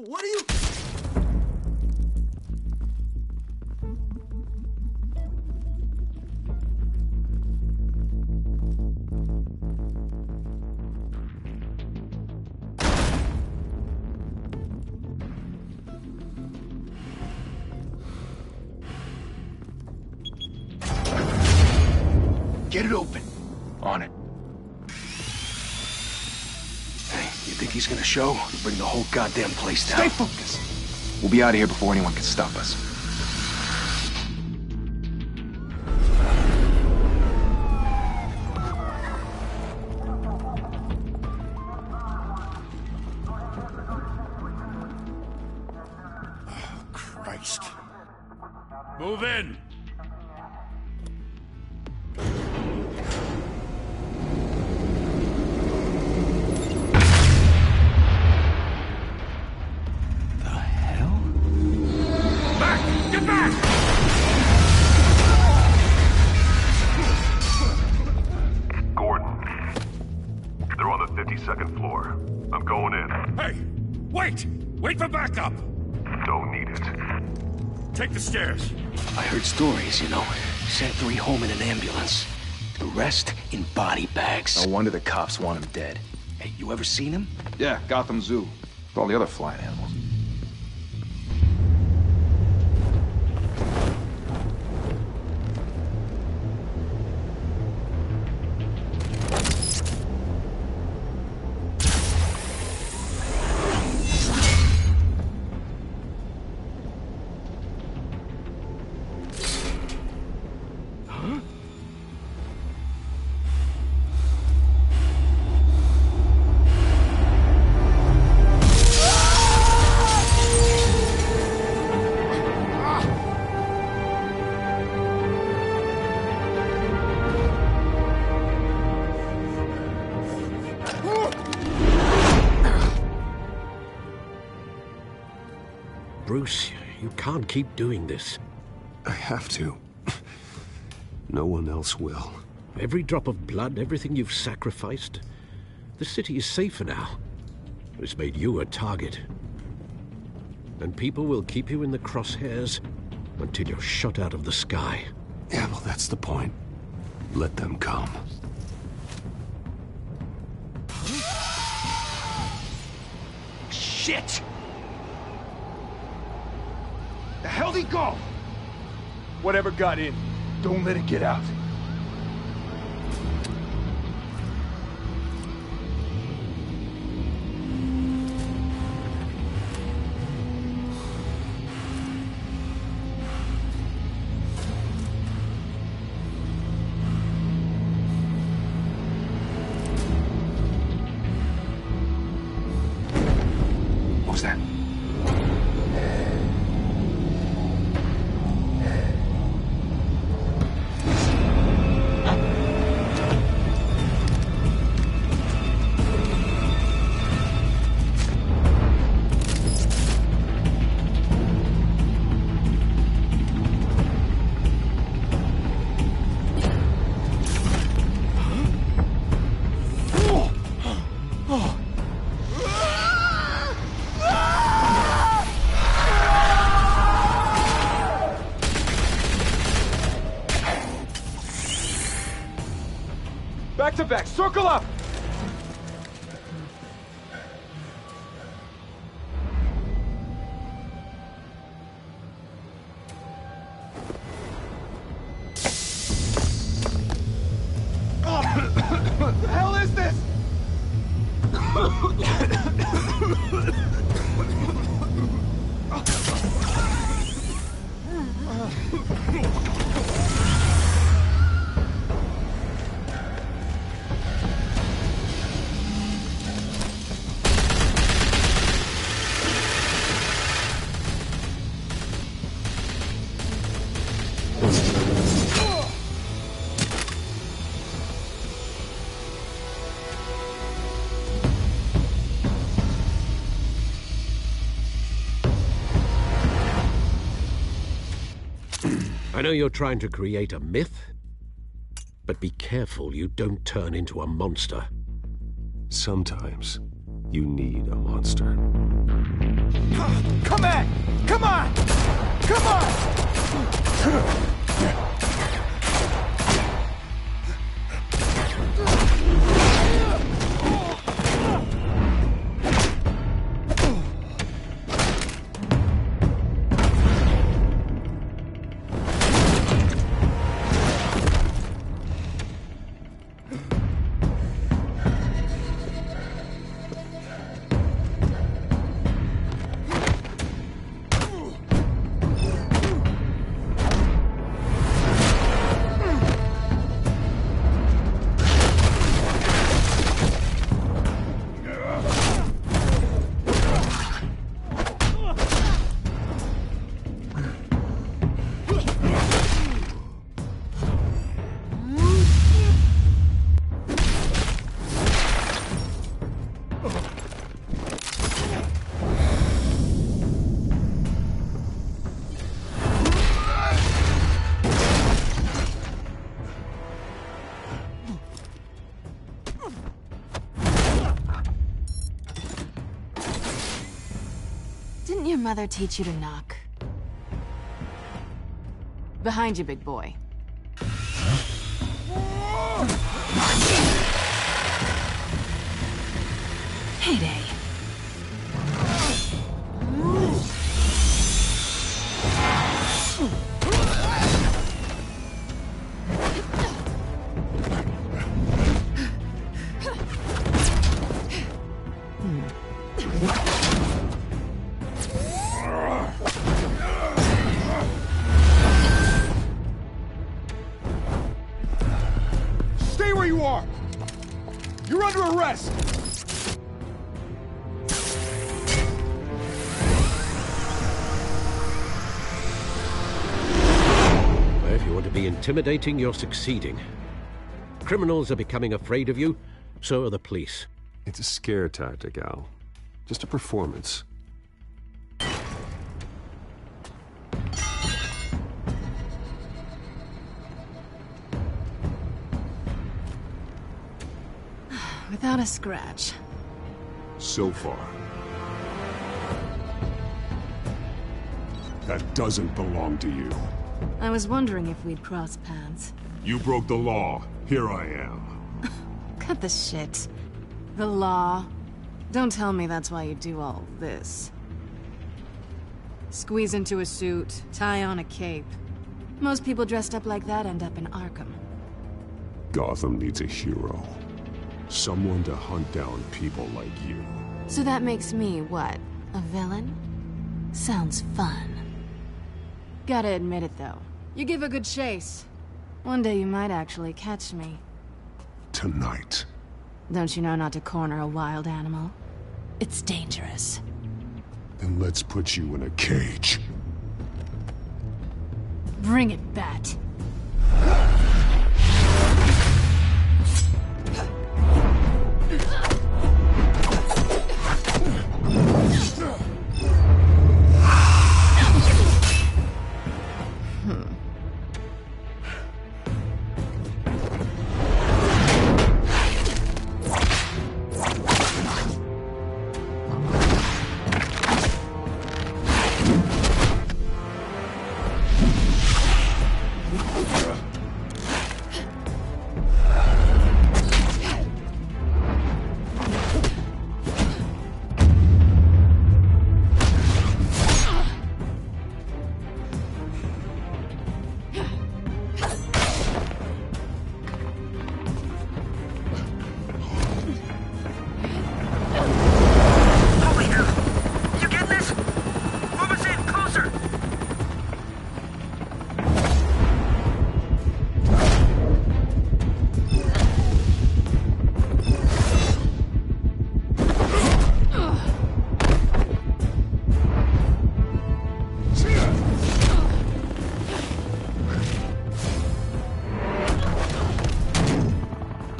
What are you... Get it open. On it. Hey, you think he's gonna show? Bring the whole goddamn place down. Stay focused. We'll be out of here before anyone can stop us. Oh, Christ. Move in! Second floor. I'm going in. Hey! Wait! Wait for backup! Don't need it. Take the stairs. I heard stories, you know. Sent 3 home in an ambulance. The rest in body bags. No wonder the cops want him dead. Hey, you ever seen him? Yeah, Gotham Zoo. With all the other flying animals. Bruce, you can't keep doing this. I have to. No one else will. Every drop of blood, everything you've sacrificed. The city is safer now. It's made you a target. And people will keep you in the crosshairs until you're shot out of the sky. Yeah, well, that's the point. Let them come. Shit! The hell'd he go? Whatever got in, don't let it get out. What was that? Back to back, circle up! What the hell is this? I know you're trying to create a myth, but be careful you don't turn into a monster. Sometimes you need a monster. at? Come on! Come on! Didn't your mother teach you to knock? Behind you, big boy. Heyday. Stay where you are! You're under arrest! If you want to be intimidating, you're succeeding. Criminals are becoming afraid of you, so are the police. It's a scare tactic, Al. Just a performance. Without a scratch. So far. That doesn't belong to you. I was wondering if we'd cross paths. You broke the law. Here I am. Cut the shit. The law. Don't tell me that's why you do all this. Squeeze into a suit, tie on a cape. Most people dressed up like that end up in Arkham. Gotham needs a hero. Someone to hunt down people like you. So that makes me, what, a villain? Sounds fun. Gotta admit it, though. You give a good chase. One day you might actually catch me. Tonight. Don't you know not to corner a wild animal? It's dangerous. Then let's put you in a cage. Bring it, Bat.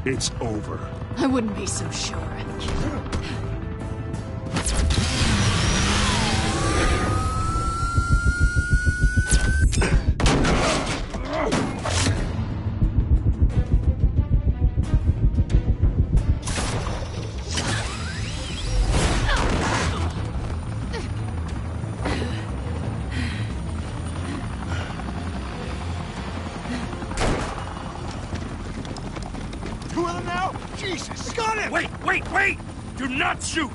It's over. I wouldn't be so sure. Wait, wait! Do not shoot!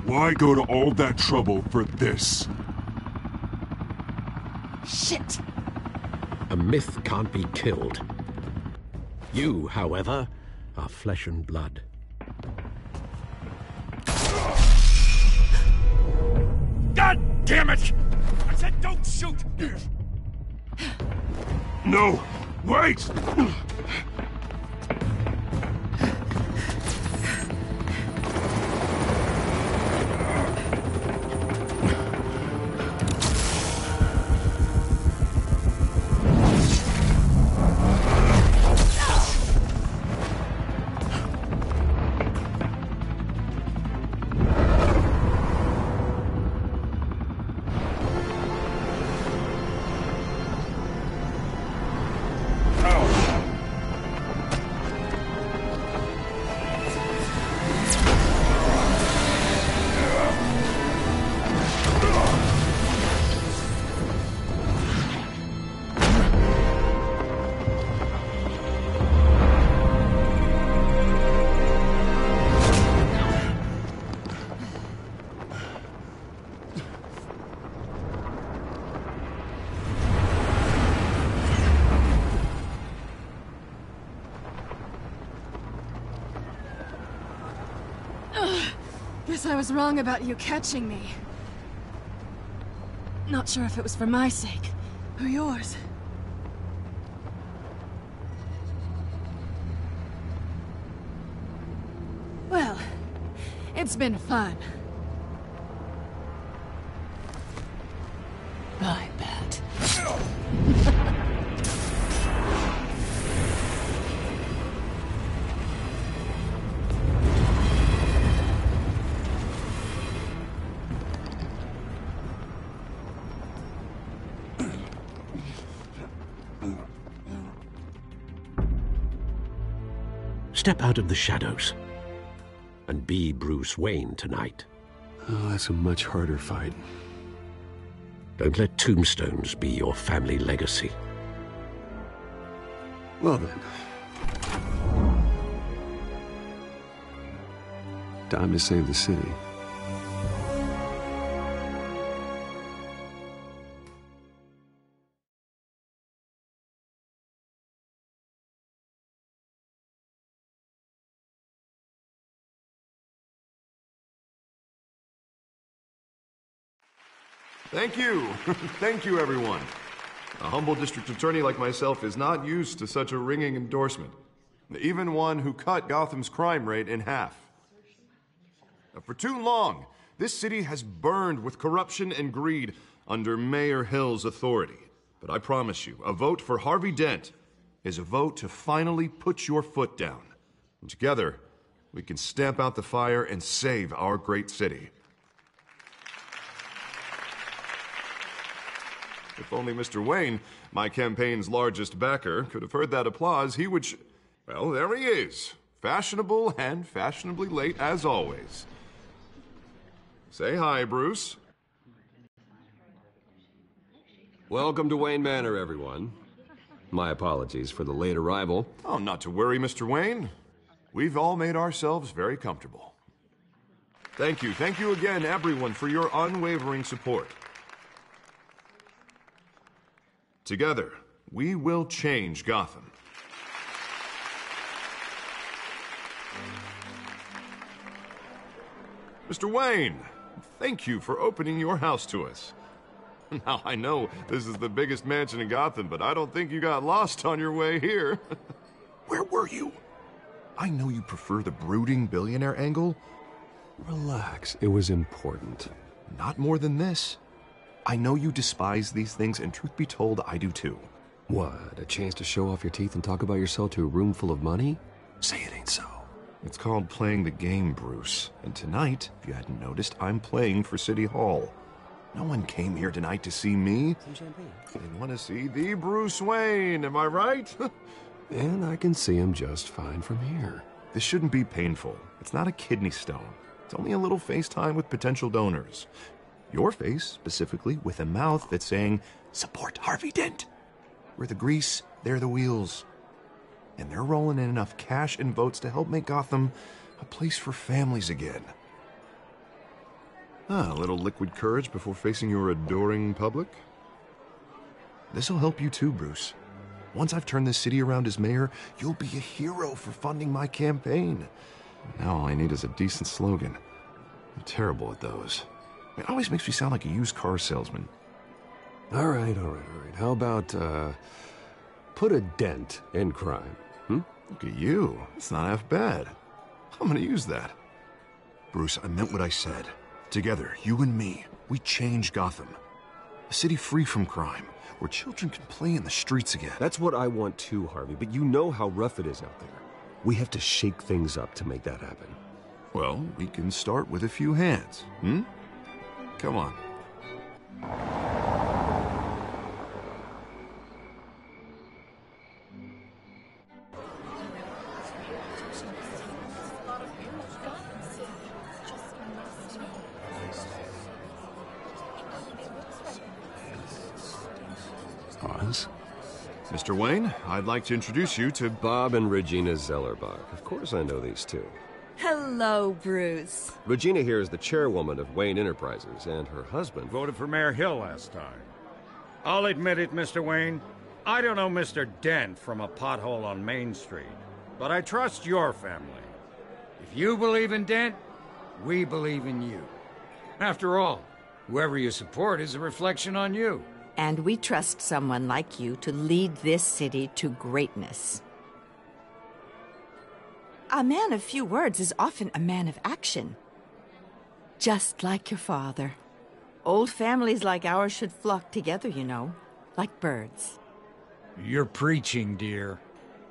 Why go to all that trouble for this? Shit! A myth can't be killed. You, however, are flesh and blood. God damn it! I said don't shoot! No! Wait! Guess I was wrong about you catching me. Not sure if it was for my sake, or yours. Well, it's been fun. I bet. Step out of the shadows and be Bruce Wayne tonight. Oh, that's a much harder fight. Don't let tombstones be your family legacy. Well then. Time to save the city. Thank you. Thank you, everyone. A humble district attorney like myself is not used to such a ringing endorsement. Even one who cut Gotham's crime rate in half. For too long, this city has burned with corruption and greed under Mayor Hill's authority. But I promise you, a vote for Harvey Dent is a vote to finally put your foot down. And together, we can stamp out the fire and save our great city. If only Mr. Wayne, my campaign's largest backer, could have heard that applause, he would well, there he is. Fashionable and fashionably late as always. Say hi, Bruce. Welcome to Wayne Manor, everyone. My apologies for the late arrival. Oh, not to worry, Mr. Wayne. We've all made ourselves very comfortable. Thank you again, everyone, for your unwavering support. Together, we will change Gotham. Mr. Wayne, thank you for opening your house to us. Now, I know this is the biggest mansion in Gotham, but I don't think you got lost on your way here. Where were you? I know you prefer the brooding billionaire angle. Relax, it was important. Not more than this. I know you despise these things, and truth be told, I do too. What, a chance to show off your teeth and talk about yourself to a room full of money? Say it ain't so. It's called playing the game, Bruce. And tonight, if you hadn't noticed, I'm playing for City Hall. No one came here tonight to see me. Some champagne. They want to see the Bruce Wayne, am I right? And I can see him just fine from here. This shouldn't be painful. It's not a kidney stone. It's only a little FaceTime with potential donors. Your face, specifically, with a mouth that's saying, support Harvey Dent. We're the grease, they're the wheels. And they're rolling in enough cash and votes to help make Gotham a place for families again. A little liquid courage before facing your adoring public. This'll help you too, Bruce. Once I've turned this city around as mayor, you'll be a hero for funding my campaign. Now all I need is a decent slogan. I'm terrible at those. It always makes me sound like a used car salesman. All right. How about, put a dent in crime, Look at you. It's not half bad. I'm gonna use that. Bruce, I meant what I said. Together, you and me, we change Gotham. A city free from crime, where children can play in the streets again. That's what I want too, Harvey, but you know how rough it is out there. We have to shake things up to make that happen. Well, we can start with a few hands, Come on. Oz? Mr. Wayne, I'd like to introduce you to Bob and Regina Zellerbach. Of course I know these two. Hello, Bruce. Regina here is the chairwoman of Wayne Enterprises, and her husband... Voted for Mayor Hill last time. I'll admit it, Mr. Wayne. I don't know Mr. Dent from a pothole on Main Street, but I trust your family. If you believe in Dent, we believe in you. After all, whoever you support is a reflection on you. And we trust someone like you to lead this city to greatness. A man of few words is often a man of action. Just like your father. Old families like ours should flock together, you know, like birds. You're preaching, dear.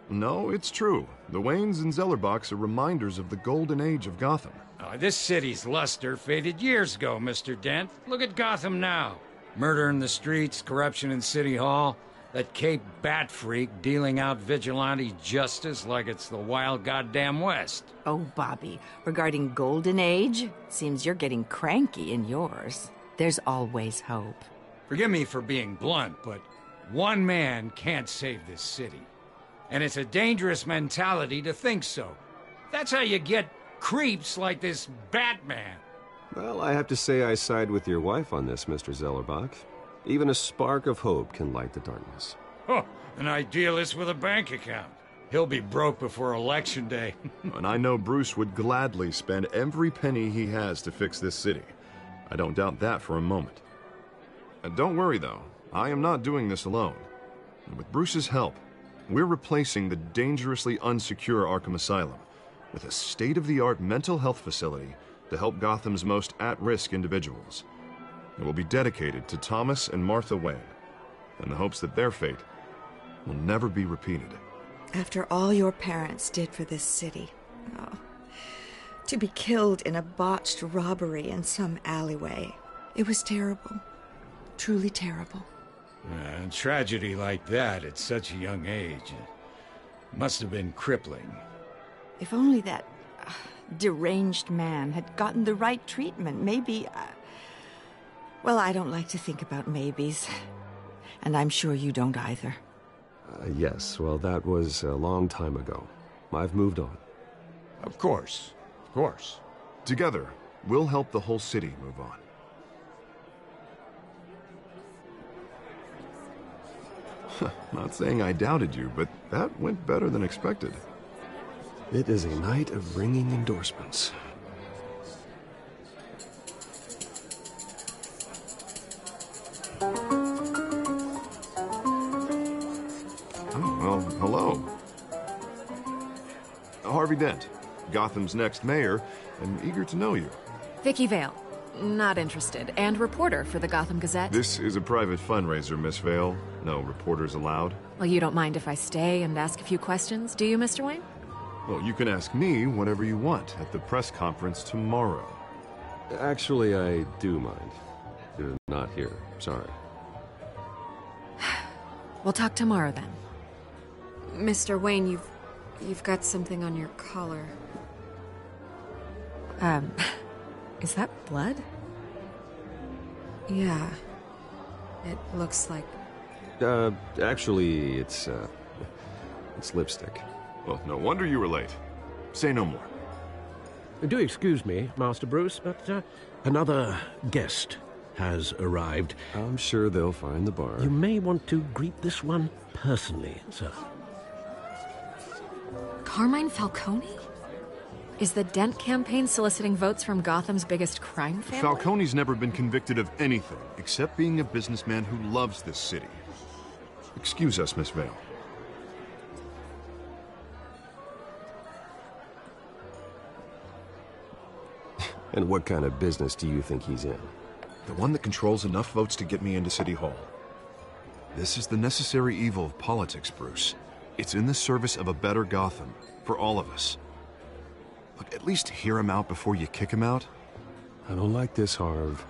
No, it's true. The Waynes and Zellerbachs are reminders of the golden age of Gotham. This city's luster faded years ago, Mr. Dent. Look at Gotham now. Murder in the streets, corruption in City Hall, that Cape Bat freak dealing out vigilante justice like it's the wild goddamn West. Oh, Bobby, regarding Golden Age, seems you're getting cranky in yours. There's always hope. Forgive me for being blunt, but one man can't save this city. And it's a dangerous mentality to think so. That's how you get creeps like this Batman. Well, I have to say I side with your wife on this, Mr. Zellerbach. Even a spark of hope can light the darkness. Oh, an idealist with a bank account. He'll be broke before Election Day. And I know Bruce would gladly spend every penny he has to fix this city. I don't doubt that for a moment. And don't worry, though. I am not doing this alone. And with Bruce's help, we're replacing the dangerously unsecure Arkham Asylum with a state-of-the-art mental health facility to help Gotham's most at-risk individuals. It will be dedicated to Thomas and Martha Wayne, in the hopes that their fate will never be repeated. After all your parents did for this city, to be killed in a botched robbery in some alleyway, it was terrible. Truly terrible. A tragedy like that at such a young age must have been crippling. If only that deranged man had gotten the right treatment, maybe... Well, I don't like to think about maybes. And I'm sure you don't either. Yes, well, that was a long time ago. I've moved on. Of course. Of course. Together, we'll help the whole city move on. Not saying I doubted you, but that went better than expected. It is a night of ringing endorsements. Well, hello. Harvey Dent, Gotham's next mayor, and eager to know you. Vicky Vale. Not interested. And reporter for the Gotham Gazette. This is a private fundraiser, Miss Vale. No reporters allowed. Well, you don't mind if I stay and ask a few questions, do you, Mr. Wayne? Well, you can ask me whatever you want at the press conference tomorrow. Actually, I do mind. You're not here. Sorry. We'll talk tomorrow then. Mr. Wayne, you've got something on your collar. Is that blood? Yeah. It looks like... Actually, it's lipstick. Well, no wonder you were late. Say no more. Do excuse me, Master Bruce, but another guest has arrived. I'm sure they'll find the bar. You may want to greet this one personally, sir. Carmine Falcone? Is the Dent campaign soliciting votes from Gotham's biggest crime family? Falcone's never been convicted of anything, except being a businessman who loves this city. Excuse us, Miss Vale. And what kind of business do you think he's in? The one that controls enough votes to get me into City Hall. This is the necessary evil of politics, Bruce. It's in the service of a better Gotham, for all of us. Look, at least hear him out before you kick him out. I don't like this, Harv,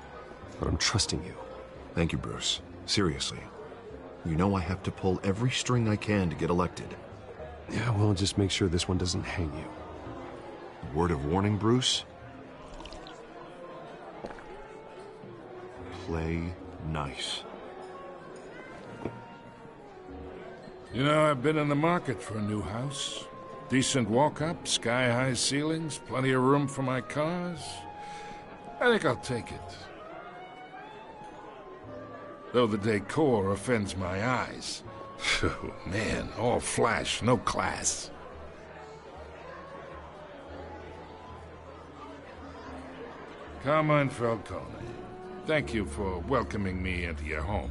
but I'm trusting you. Thank you, Bruce. Seriously. You know I have to pull every string I can to get elected. Yeah, well, just make sure this one doesn't hang you. A word of warning, Bruce? Play nice. You know, I've been in the market for a new house. Decent walk-up, sky-high ceilings, plenty of room for my cars. I think I'll take it. Though the decor offends my eyes. Oh, man, all flash, no class. Carmine Falcone, thank you for welcoming me into your home.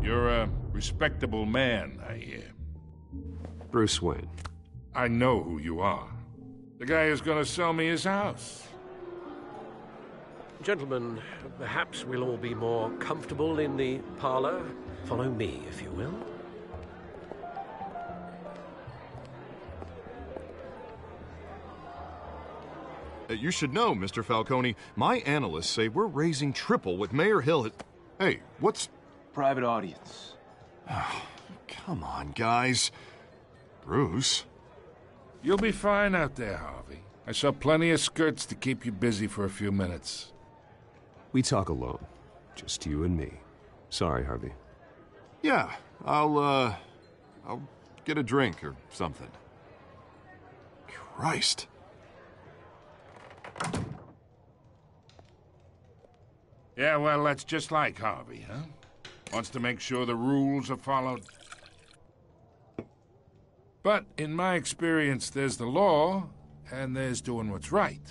You're a respectable man, I hear. Bruce Wayne. I know who you are. The guy who's gonna sell me his house. Gentlemen, perhaps we'll all be more comfortable in the parlor. Follow me, if you will. You should know, Mr. Falcone, my analysts say we're raising triple with Mayor Hill. Hey, what's... Private audience. Oh, come on, guys. Bruce? You'll be fine out there, Harvey. I saw plenty of skirts to keep you busy for a few minutes. We talk alone. Just you and me. Sorry, Harvey. Yeah, I'll get a drink or something. Christ. Yeah, well, that's just like Harvey, huh? Wants to make sure the rules are followed. But in my experience, there's the law, and there's doing what's right.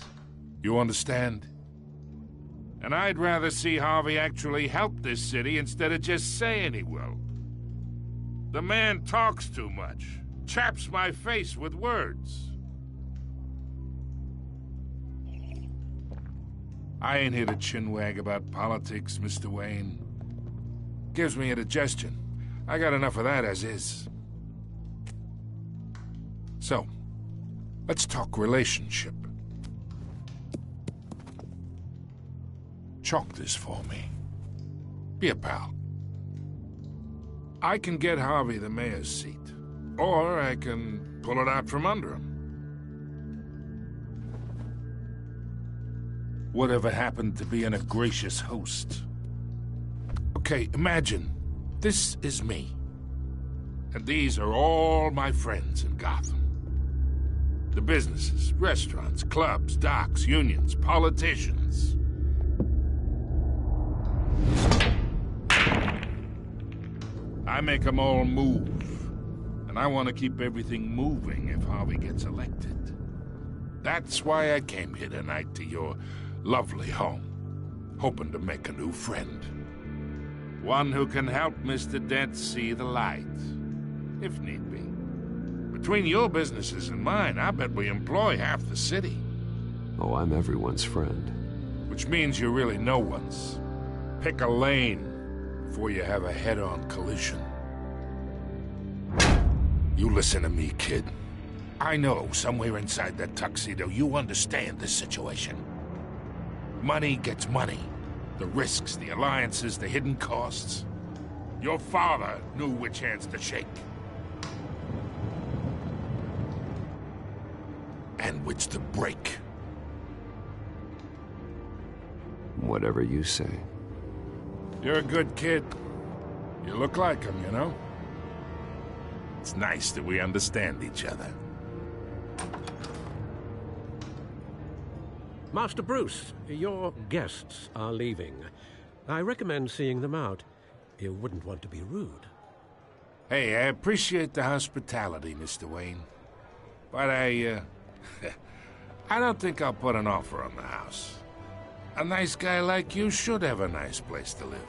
You understand? And I'd rather see Harvey actually help this city instead of just saying he will. The man talks too much, chaps my face with words. I ain't here to chinwag about politics, Mr. Wayne. Gives me indigestion. I got enough of that as is. So, let's talk relationship. Chalk this for me. Be a pal. I can get Harvey the mayor's seat, or I can pull it out from under him. Whatever happened to being a gracious host? Okay, imagine, this is me. And these are all my friends in Gotham. The businesses, restaurants, clubs, docks, unions, politicians. I make them all move. And I want to keep everything moving if Harvey gets elected. That's why I came here tonight to your lovely home, hoping to make a new friend. One who can help Mr. Dent see the light, if need be. Between your businesses and mine, I bet we employ half the city. Oh, I'm everyone's friend. Which means you're really no one's. Pick a lane before you have a head-on collision. You listen to me, kid. I know somewhere inside that tuxedo you understand this situation. Money gets money. The risks, the alliances, the hidden costs. Your father knew which hands to shake. And which to break. Whatever you say. You're a good kid. You look like him, you know? It's nice that we understand each other. Master Bruce, your guests are leaving. I recommend seeing them out. You wouldn't want to be rude. Hey, I appreciate the hospitality, Mr. Wayne. But I don't think I'll put an offer on the house. A nice guy like you should have a nice place to live.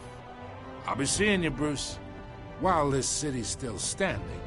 I'll be seeing you, Bruce, while this city's still standing.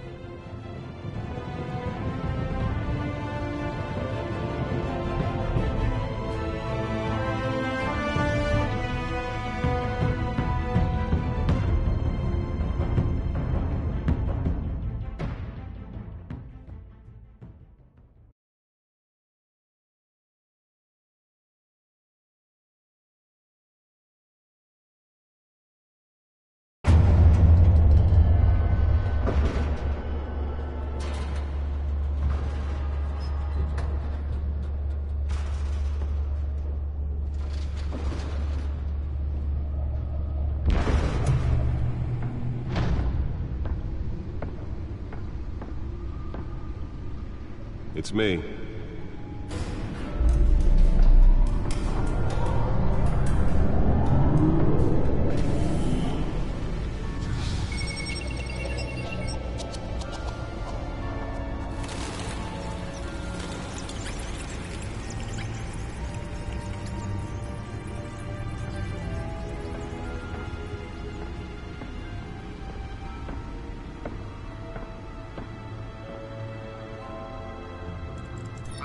It's me.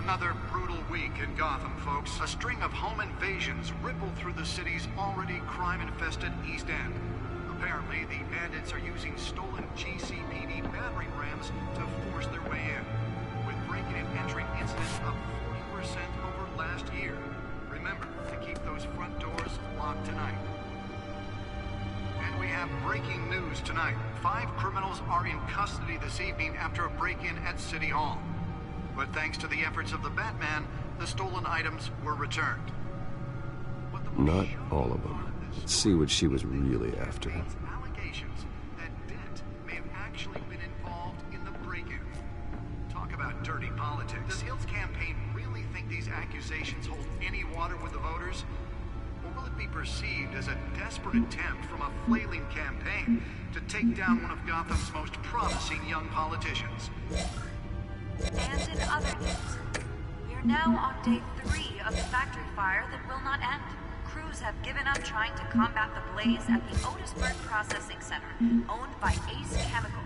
Another brutal week in Gotham, folks. A string of home invasions ripple through the city's already crime-infested East End. Apparently, the bandits are using stolen GCPD battering rams to force their way in, with breaking and entering incidents up 40% over last year. Remember to keep those front doors locked tonight. And we have breaking news tonight. 5 criminals are in custody this evening after a break-in at City Hall. But thanks to the efforts of the Batman, the stolen items were returned. Not all of them. Let's see what she was really after. Allegations that Dent may have actually been involved in the break-in. Talk about dirty politics. Does Hill's campaign really think these accusations hold any water with the voters? Or will it be perceived as a desperate attempt from a flailing campaign to take down one of Gotham's most promising young politicians? And in other news, we are now on day 3 of the factory fire that will not end. Crews have given up trying to combat the blaze at the Otisburg Processing Center, owned by Ace Chemical.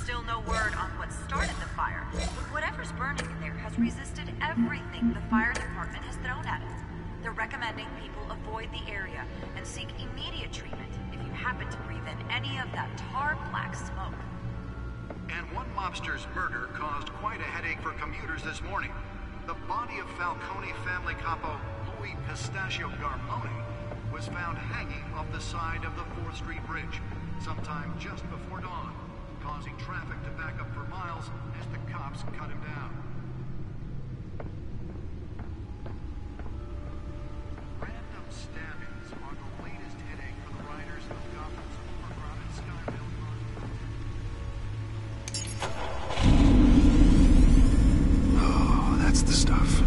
Still no word on what started the fire, but whatever's burning in there has resisted everything the fire department has thrown at it. They're recommending people avoid the area and seek immediate treatment if you happen to breathe in any of that tar black smoke. And one mobster's murder caused quite a headache for commuters this morning. The body of Falcone family capo Louis Pistachio Garmone was found hanging off the side of the 4th Street Bridge sometime just before dawn, causing traffic to back up for miles as the cops cut him down. Random stabbings are the latest headache for the riders of Gotham's overcrowded Skyville. Oh, that's the stuff.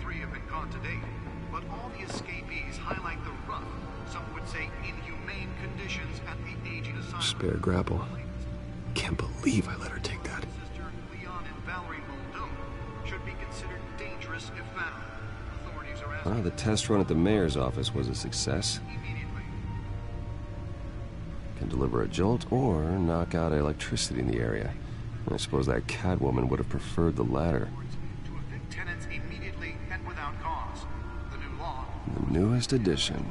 3 have been caught to date, but all the escapees highlight the rough, some would say inhumane conditions at the aging asylum. Spare grapple. Can't believe I let her take that. Sister Leon and Valerie Muldoon should be considered dangerous if found. Authorities are asking... Well, the test run at the mayor's office was a success. Can deliver a jolt or knock out electricity in the area. I suppose that Catwoman would have preferred the latter. To evict tenants immediately and without cause. The new law... The newest edition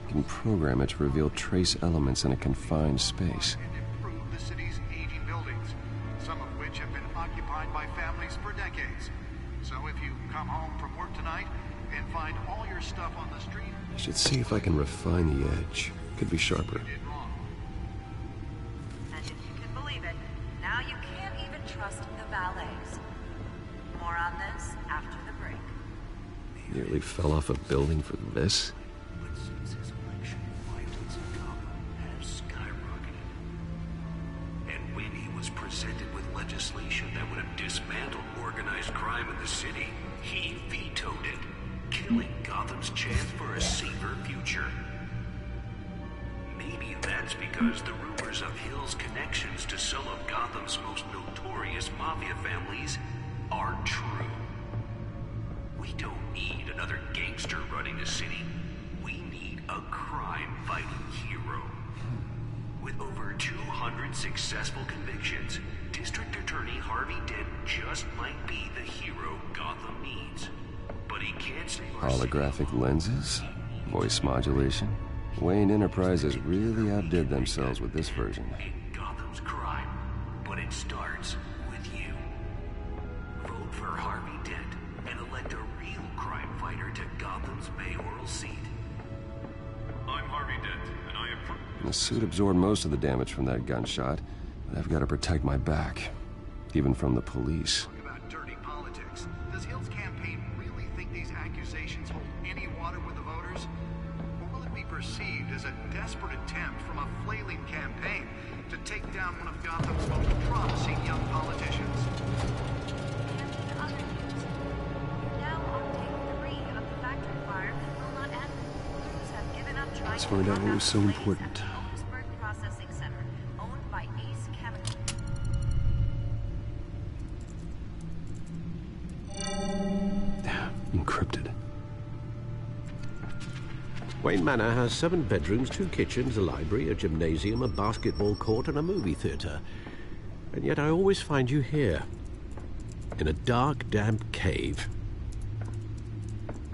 can program it to reveal trace elements in a confined space. ...improve the city's aging buildings, some of which have been occupied by families for decades. So if you come home from work tonight and find all your stuff on the street... I should see if I can refine the edge. Could be sharper. And if you can believe it, now you can't even trust the valets. More on this after the break. Nearly fell off a building for this. But since his election, violence in Gotham has skyrocketed. And when he was presented with legislation that would have dismantled organized crime in the city, he vetoed it, killing Gotham's chance for a safer future. Maybe that's because the rumors of Hill's connections to some of Gotham's most notorious mafia families are true. We don't need another gangster running the city. We need a crime-fighting hero. With over 200 successful convictions, District Attorney Harvey Dent just might be the hero Gotham needs. But he can't save our city. Holographic lenses? Voice modulation? Wayne Enterprises really outdid themselves with this version. Gotham's crime, but it starts with you. Vote for Harvey Dent and elect a real crime fighter to Gotham's mayoral seat. I'm Harvey Dent, and I approve. The suit absorbed most of the damage from that gunshot, but I've got to protect my back, even from the police. Talk about dirty politics. Does Hill's campaign really think these accusations hold any water with the voters? Or will it be perceived as a desperate attempt from a flailing campaign to take down one of Gotham's most promising young politicians? And in other news, we're now on day 3 of the factory fire that will not end. Crews have given up trying Let's to find out combat what was so the blaze important. at the Otisburg Processing Center, owned by Ace Chemical. Encrypted. Wayne Manor has 7 bedrooms, 2 kitchens, a library, a gymnasium, a basketball court, and a movie theater. And yet I always find you here, in a dark, damp cave,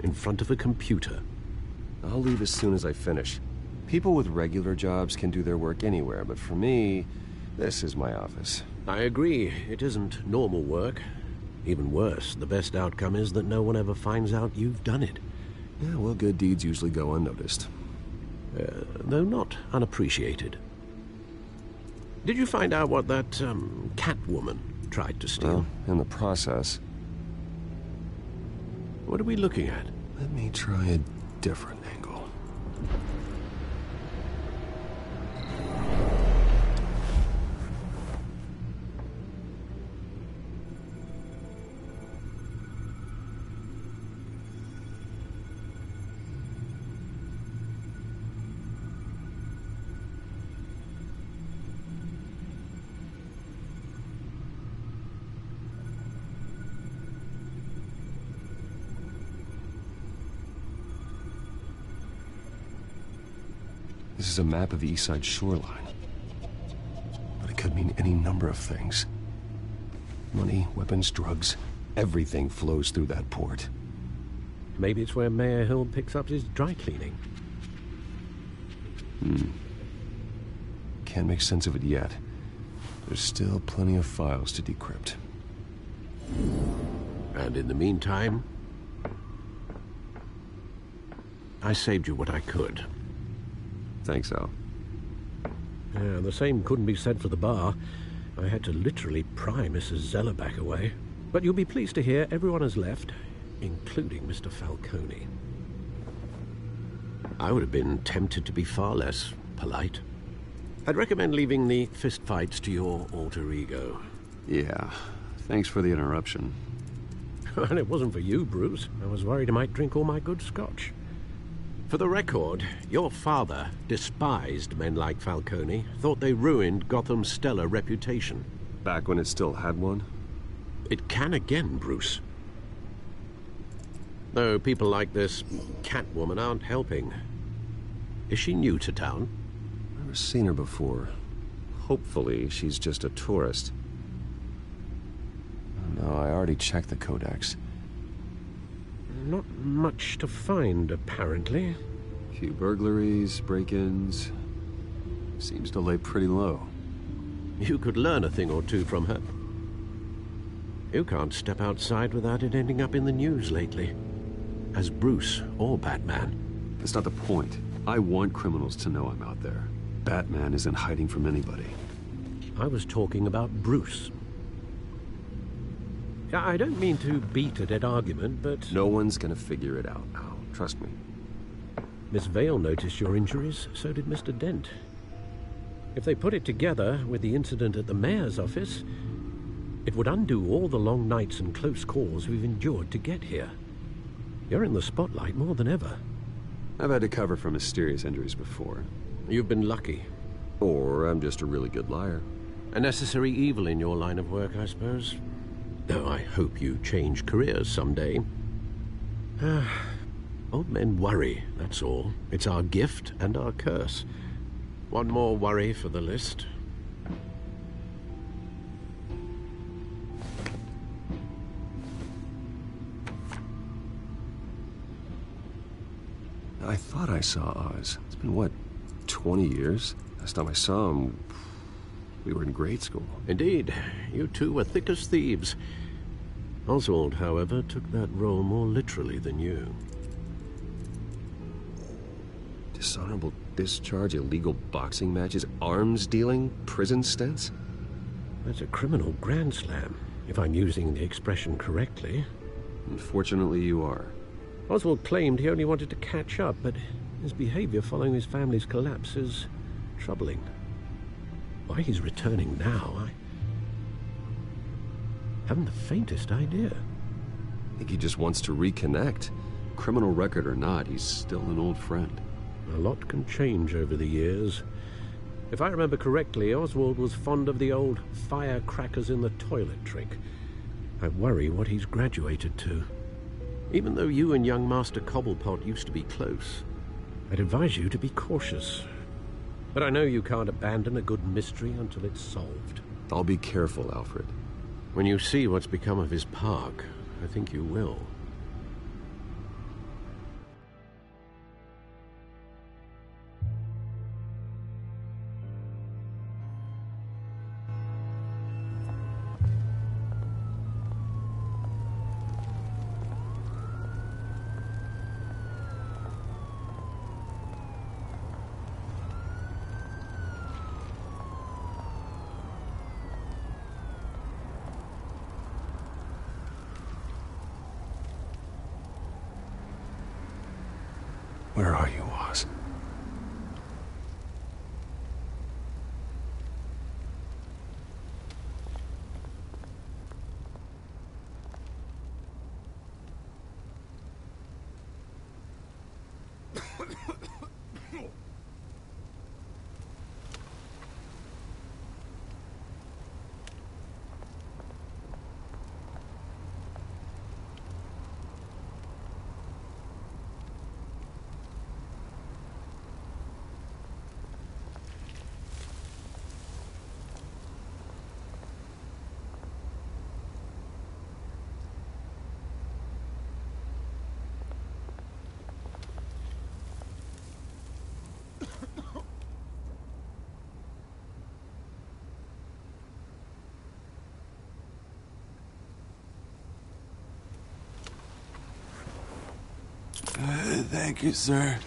in front of a computer. I'll leave as soon as I finish. People with regular jobs can do their work anywhere, but for me, this is my office. I agree. It isn't normal work. Even worse, the best outcome is that no one ever finds out you've done it. Yeah, well, good deeds usually go unnoticed. Though not unappreciated. Did you find out what that, Catwoman tried to steal? Well, in the process. What are we looking at? Let me try a different angle. This is a map of the East Side shoreline. But it could mean any number of things. Money, weapons, drugs, everything flows through that port. Maybe it's where Mayor Hill picks up his dry cleaning. Can't make sense of it yet. There's still plenty of files to decrypt. And in the meantime, I saved you what I could. Thanks, Al. Yeah, the same couldn't be said for the bar. I had to literally pry Mrs. Zellerbach away. But you'll be pleased to hear everyone has left, including Mr. Falcone. I would have been tempted to be far less polite. I'd recommend leaving the fistfights to your alter ego. Yeah, thanks for the interruption. And it wasn't for you, Bruce. I was worried I might drink all my good scotch. For the record, your father despised men like Falcone, thought they ruined Gotham's stellar reputation. Back when it still had one? It can again, Bruce. Though people like this Catwoman aren't helping. Is she new to town? Never seen her before. Hopefully, she's just a tourist. No, I already checked the codex. Not much to find, apparently. Few burglaries, break-ins. Seems to lay pretty low. You could learn a thing or two from her. You can't step outside without it ending up in the news lately. As Bruce or Batman. That's not the point. I want criminals to know I'm out there. Batman isn't hiding from anybody. I was talking about Bruce. I don't mean to beat a dead argument, but... No one's gonna figure it out now. Trust me. Miss Vale noticed your injuries, so did Mr. Dent. If they put it together with the incident at the mayor's office, it would undo all the long nights and close calls we've endured to get here. You're in the spotlight more than ever. I've had to cover for mysterious injuries before. You've been lucky. Or I'm just a really good liar. A necessary evil in your line of work, I suppose. Though I hope you change careers someday. Old men worry, that's all. It's our gift and our curse. One more worry for the list. I thought I saw Oz. It's been, what, 20 years? Last time I saw him, we were in grade school. Indeed. You two were thick as thieves. Oswald, however, took that role more literally than you. Dishonorable discharge, illegal boxing matches, arms dealing, prison stints? That's a criminal grand slam, if I'm using the expression correctly. Unfortunately, you are. Oswald claimed he only wanted to catch up, but his behavior following his family's collapse is troubling. Why he's returning now, I haven't the faintest idea. I think he just wants to reconnect. Criminal record or not, he's still an old friend. A lot can change over the years. If I remember correctly, Oswald was fond of the old firecrackers in the toilet trick. I worry what he's graduated to. Even though you and young Master Cobblepot used to be close, I'd advise you to be cautious. But I know you can't abandon a good mystery until it's solved. I'll be careful, Alfred. When you see what's become of his park, I think you will. Where are you, Oz? Thank you, sir.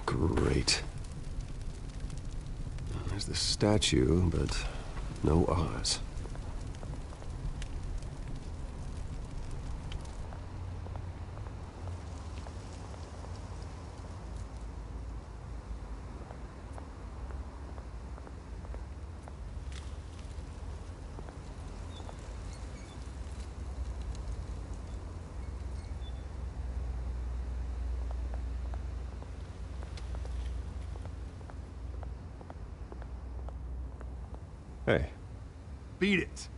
Great. There's the statue, but no Oz. Hey. Beat it.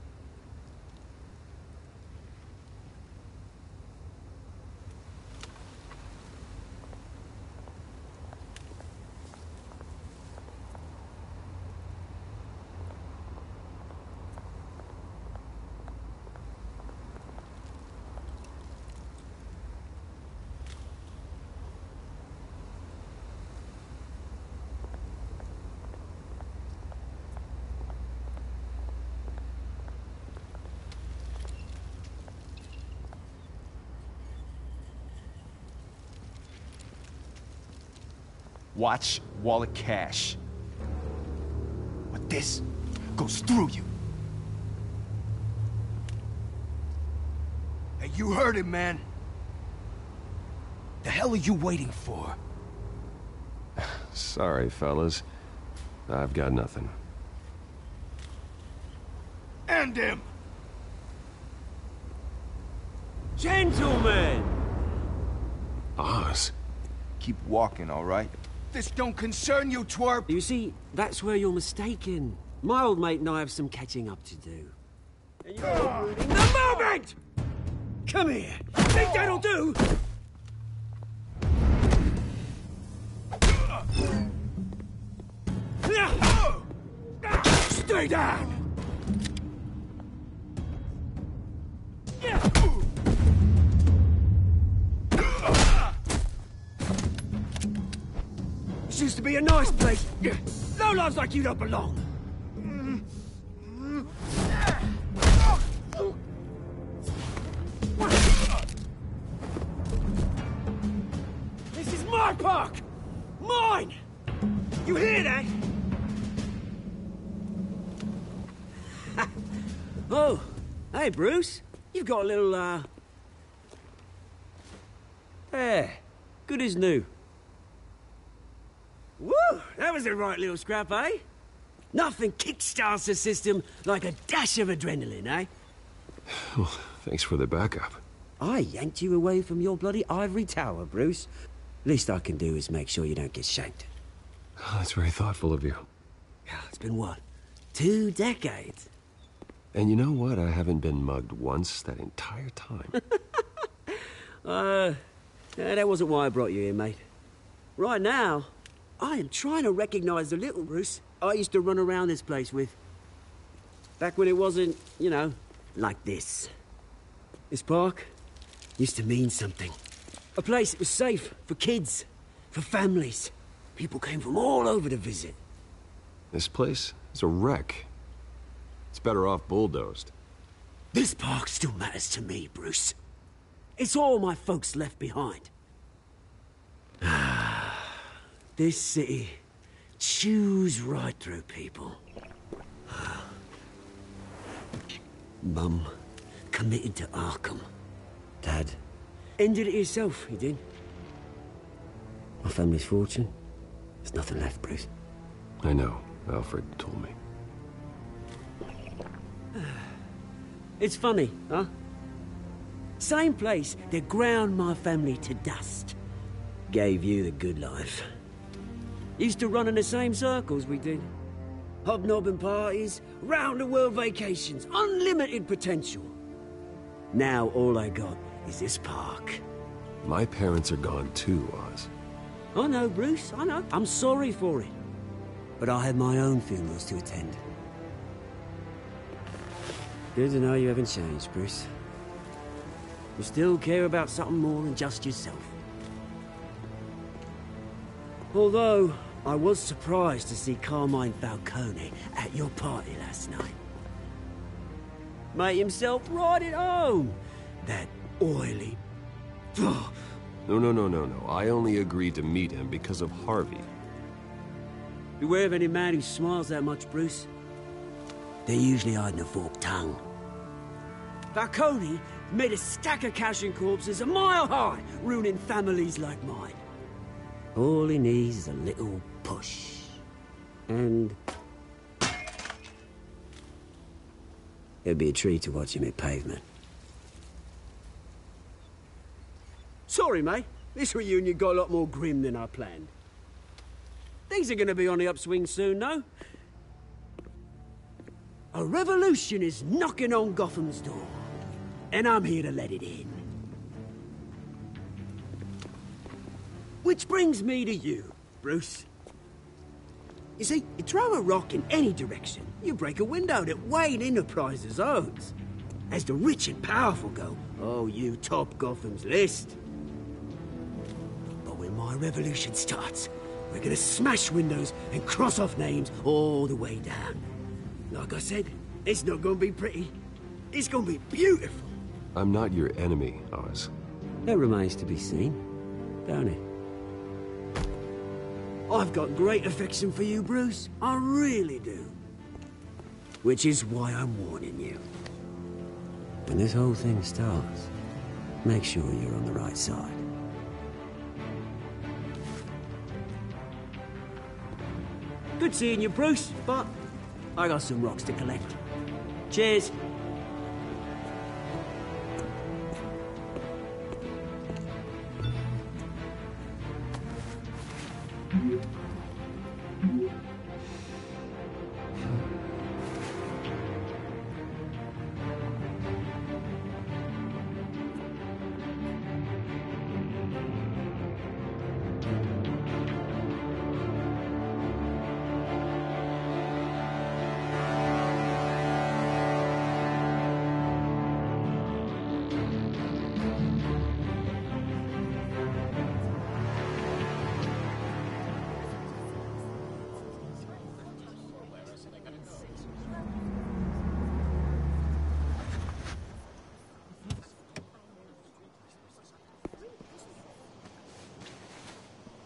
Watch wallet cash. But this goes through you. Hey, you heard it, man. The hell are you waiting for? Sorry, fellas. I've got nothing. End him! Gentlemen! Oz? Keep walking, all right? This don't concern you, twerp! You see, that's where you're mistaken. My old mate and I have some catching up to do. And you're ruining the moment! Come here! Think that'll do? Stay down! This used to be a nice place. Lowlifes like you don't belong. This is my park! Mine! You hear that? Oh, hey, Bruce. You've got a little, There. Good as new. Woo! That was a right little scrap, eh? Nothing kickstarts the system like a dash of adrenaline, eh? Well, thanks for the backup. I yanked you away from your bloody ivory tower, Bruce. Least I can do is make sure you don't get shanked. Oh, that's very thoughtful of you. It's been what? 2 decades? And you know what? I haven't been mugged once that entire time. That wasn't why I brought you here, mate. Right now, I am trying to recognize the little Bruce I used to run around this place with. Back when it wasn't, you know, like this. This park used to mean something. A place that was safe for kids, for families. People came from all over to visit. This place is a wreck. It's better off bulldozed. This park still matters to me, Bruce. It's all my folks left behind. This city chews right through people. Mum committed to Arkham. Dad ended it himself, he did. My family's fortune, there's nothing left, Bruce. I know. Alfred told me. It's funny, huh? Same place that ground my family to dust. Gave you the good life. Used to run in the same circles we did. Hobnobbing parties, round-the-world vacations, unlimited potential. Now all I got is this park. My parents are gone too, Oz. I know, Bruce, I know. I'm sorry for it. But I have my own funerals to attend. Good to know you haven't changed, Bruce. You still care about something more than just yourself. Although, I was surprised to see Carmine Falcone at your party last night. Made himself right at home. That oily, No. I only agreed to meet him because of Harvey. Beware of any man who smiles that much, Bruce. They're usually hiding a forked tongue. Falcone made a stack of cash and corpses a mile high, ruining families like mine. All he needs is a little push. And... it'd be a treat to watch him hit pavement. Sorry, mate. This reunion got a lot more grim than I planned. Things are gonna be on the upswing soon, though. A revolution is knocking on Gotham's door, and I'm here to let it in. Which brings me to you, Bruce. You see, you throw a rock in any direction, you break a window that Wayne Enterprises owns. As the rich and powerful go, oh, you top Gotham's list. But when my revolution starts, we're gonna smash windows and cross off names all the way down. Like I said, it's not gonna be pretty. It's gonna be beautiful. I'm not your enemy, Oz. That remains to be seen, don't it? I've got great affection for you, Bruce. I really do. Which is why I'm warning you. When this whole thing starts, make sure you're on the right side. Good seeing you, Bruce, but I got some rocks to collect. Cheers.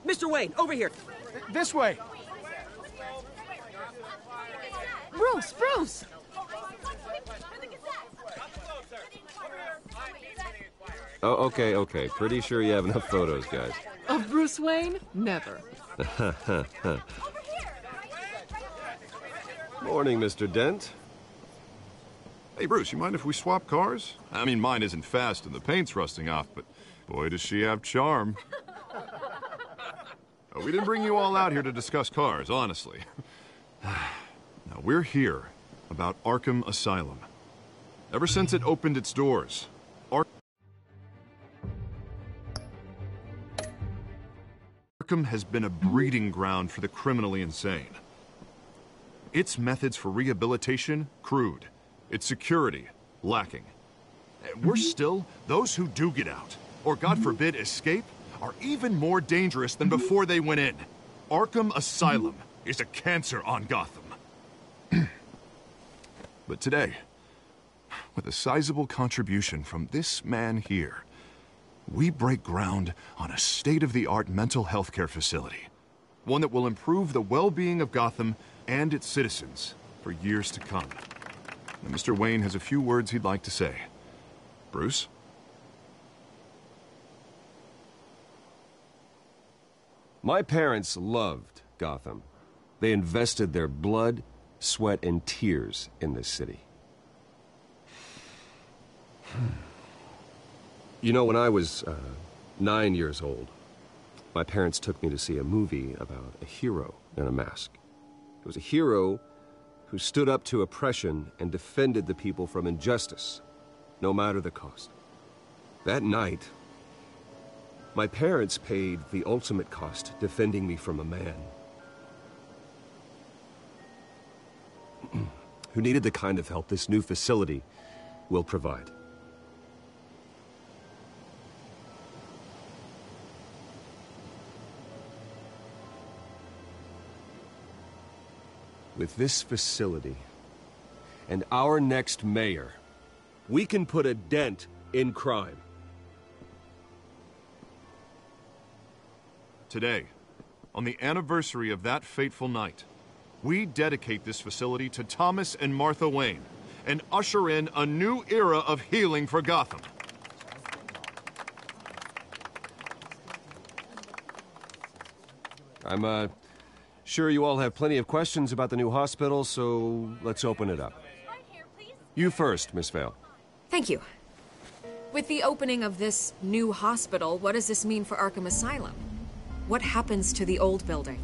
Mr. Wayne, over here. This way. Bruce! Oh, okay. Pretty sure you have enough photos, guys. Of Bruce Wayne? Never. Morning, Mr. Dent. Hey, Bruce, you mind if we swap cars? I mean, mine isn't fast and the paint's rusting off, but boy, does she have charm. We didn't bring you all out here to discuss cars, honestly. Now, we're here about Arkham Asylum. Ever since it opened its doors, Arkham has been a breeding ground for the criminally insane. Its methods for rehabilitation, crude. Its security, lacking. Worse still, those who do get out, or God forbid, escape, are even more dangerous than before they went in. Arkham Asylum is a cancer on Gotham. But today, with a sizable contribution from this man here, we break ground on a state-of-the-art mental health care facility. One that will improve the well-being of Gotham and its citizens for years to come. And Mr. Wayne has a few words he'd like to say. Bruce? My parents loved Gotham. They invested their blood, sweat, and tears in this city. You know, when I was 9 years old, my parents took me to see a movie about a hero in a mask. It was a hero who stood up to oppression and defended the people from injustice, no matter the cost. That night, my parents paid the ultimate cost defending me from a man who needed the kind of help this new facility will provide. With this facility and our next mayor, we can put a dent in crime. Today, on the anniversary of that fateful night, we dedicate this facility to Thomas and Martha Wayne and usher in a new era of healing for Gotham. I'm, sure you all have plenty of questions about the new hospital, so let's open it up. You first, Miss Vale. Thank you. With the opening of this new hospital, what does this mean for Arkham Asylum? What happens to the old building?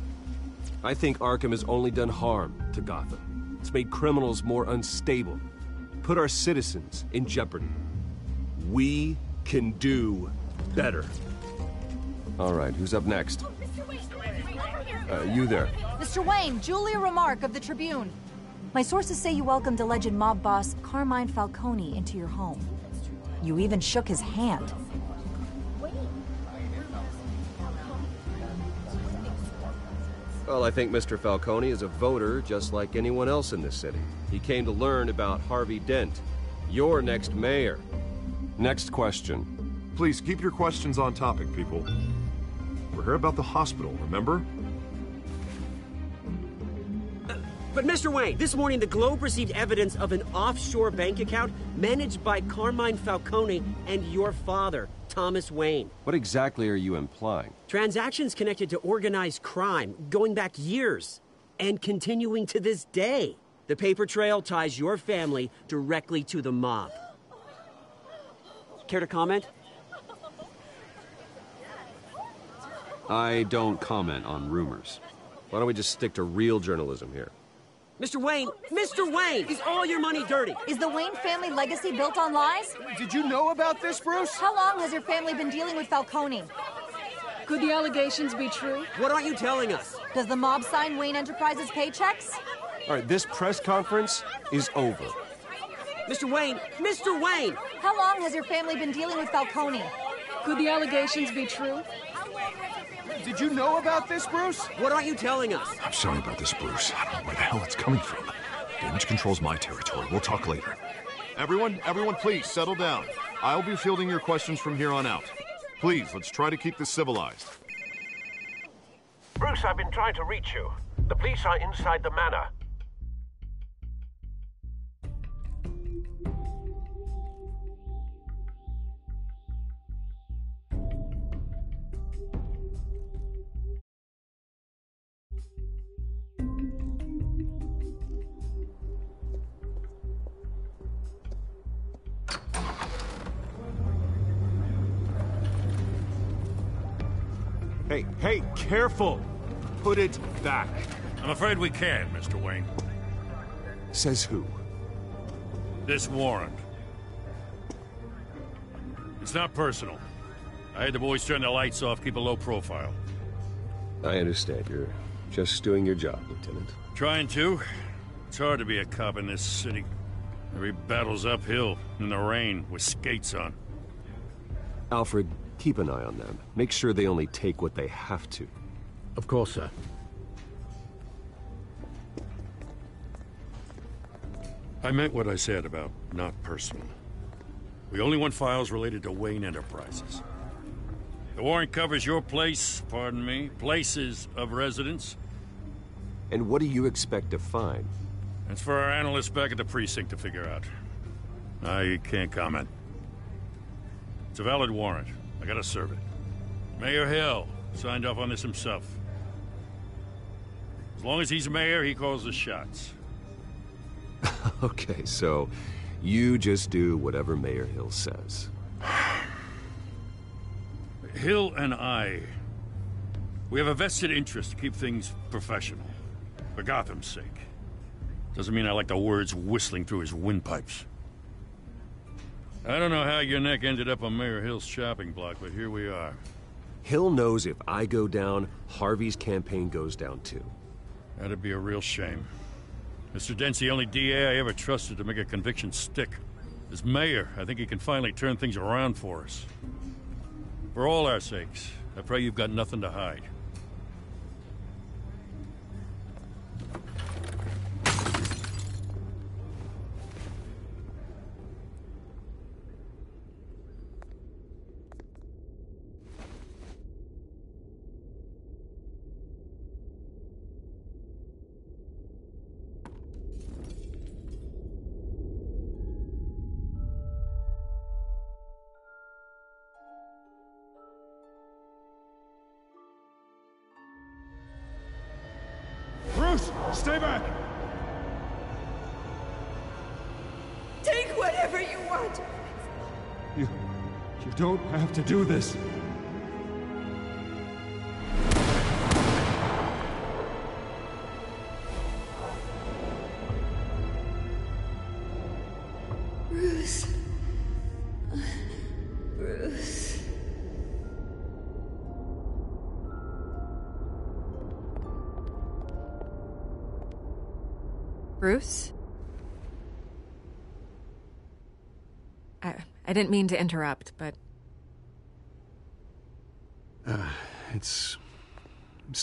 I think Arkham has only done harm to Gotham. It's made criminals more unstable, put our citizens in jeopardy. We can do better. All right, who's up next? You there. Mr. Wayne, Julia Remark of the Tribune. My sources say you welcomed alleged mob boss Carmine Falcone into your home. You even shook his hand. Well, I think Mr. Falcone is a voter just like anyone else in this city. He came to learn about Harvey Dent, your next mayor. Next question. Please keep your questions on topic, people. We're here about the hospital, remember? But Mr. Wayne, this morning the Globe received evidence of an offshore bank account managed by Carmine Falcone and your father, Thomas Wayne. What exactly are you implying? Transactions connected to organized crime, going back years, and continuing to this day. The paper trail ties your family directly to the mob. Care to comment? I don't comment on rumors. Why don't we just stick to real journalism here? Mr. Wayne, is all your money dirty? Is the Wayne family legacy built on lies? Did you know about this, Bruce? How long has your family been dealing with Falcone? Could the allegations be true? What aren't you telling us? Does the mob sign Wayne Enterprises paychecks? All right, this press conference is over. Mr. Wayne! How long has your family been dealing with Falcone? Could the allegations be true? Did you know about this, Bruce? What aren't you telling us? I'm sorry about this, Bruce. I don't know where the hell it's coming from. Damage control's my territory. We'll talk later. Everyone, please, settle down. I'll be fielding your questions from here on out. Please, let's try to keep this civilized. Bruce, I've been trying to reach you. The police are inside the manor. Hey, careful! Put it back. I'm afraid we can, Mr. Wayne. Says who? This warrant. It's not personal. I had the boys turn the lights off, keep a low profile. I understand. You're just doing your job, Lieutenant. Trying to. It's hard to be a cop in this city. Every battle's uphill, in the rain, with skates on. Alfred, keep an eye on them. Make sure they only take what they have to. Of course, sir. I meant what I said about not personal. We only want files related to Wayne Enterprises. The warrant covers your place, pardon me, places of residence. And what do you expect to find? That's for our analysts back at the precinct to figure out. I can't comment. It's a valid warrant. I gotta serve it. Mayor Hill signed off on this himself. As long as he's mayor, he calls the shots. Okay, so you just do whatever Mayor Hill says. Hill and we have a vested interest to keep things professional. For Gotham's sake. Doesn't mean I like the words whistling through his windpipes. I don't know how your neck ended up on Mayor Hill's shopping block, but here we are. Hill knows if I go down, Harvey's campaign goes down too. That'd be a real shame. Mr. Dent's the only DA I ever trusted to make a conviction stick. As mayor, I think he can finally turn things around for us. For all our sakes, I pray you've got nothing to hide. Stay back! Take whatever you want. You don't have to do this. Bruce. Bruce. Bruce? I didn't mean to interrupt, but... It's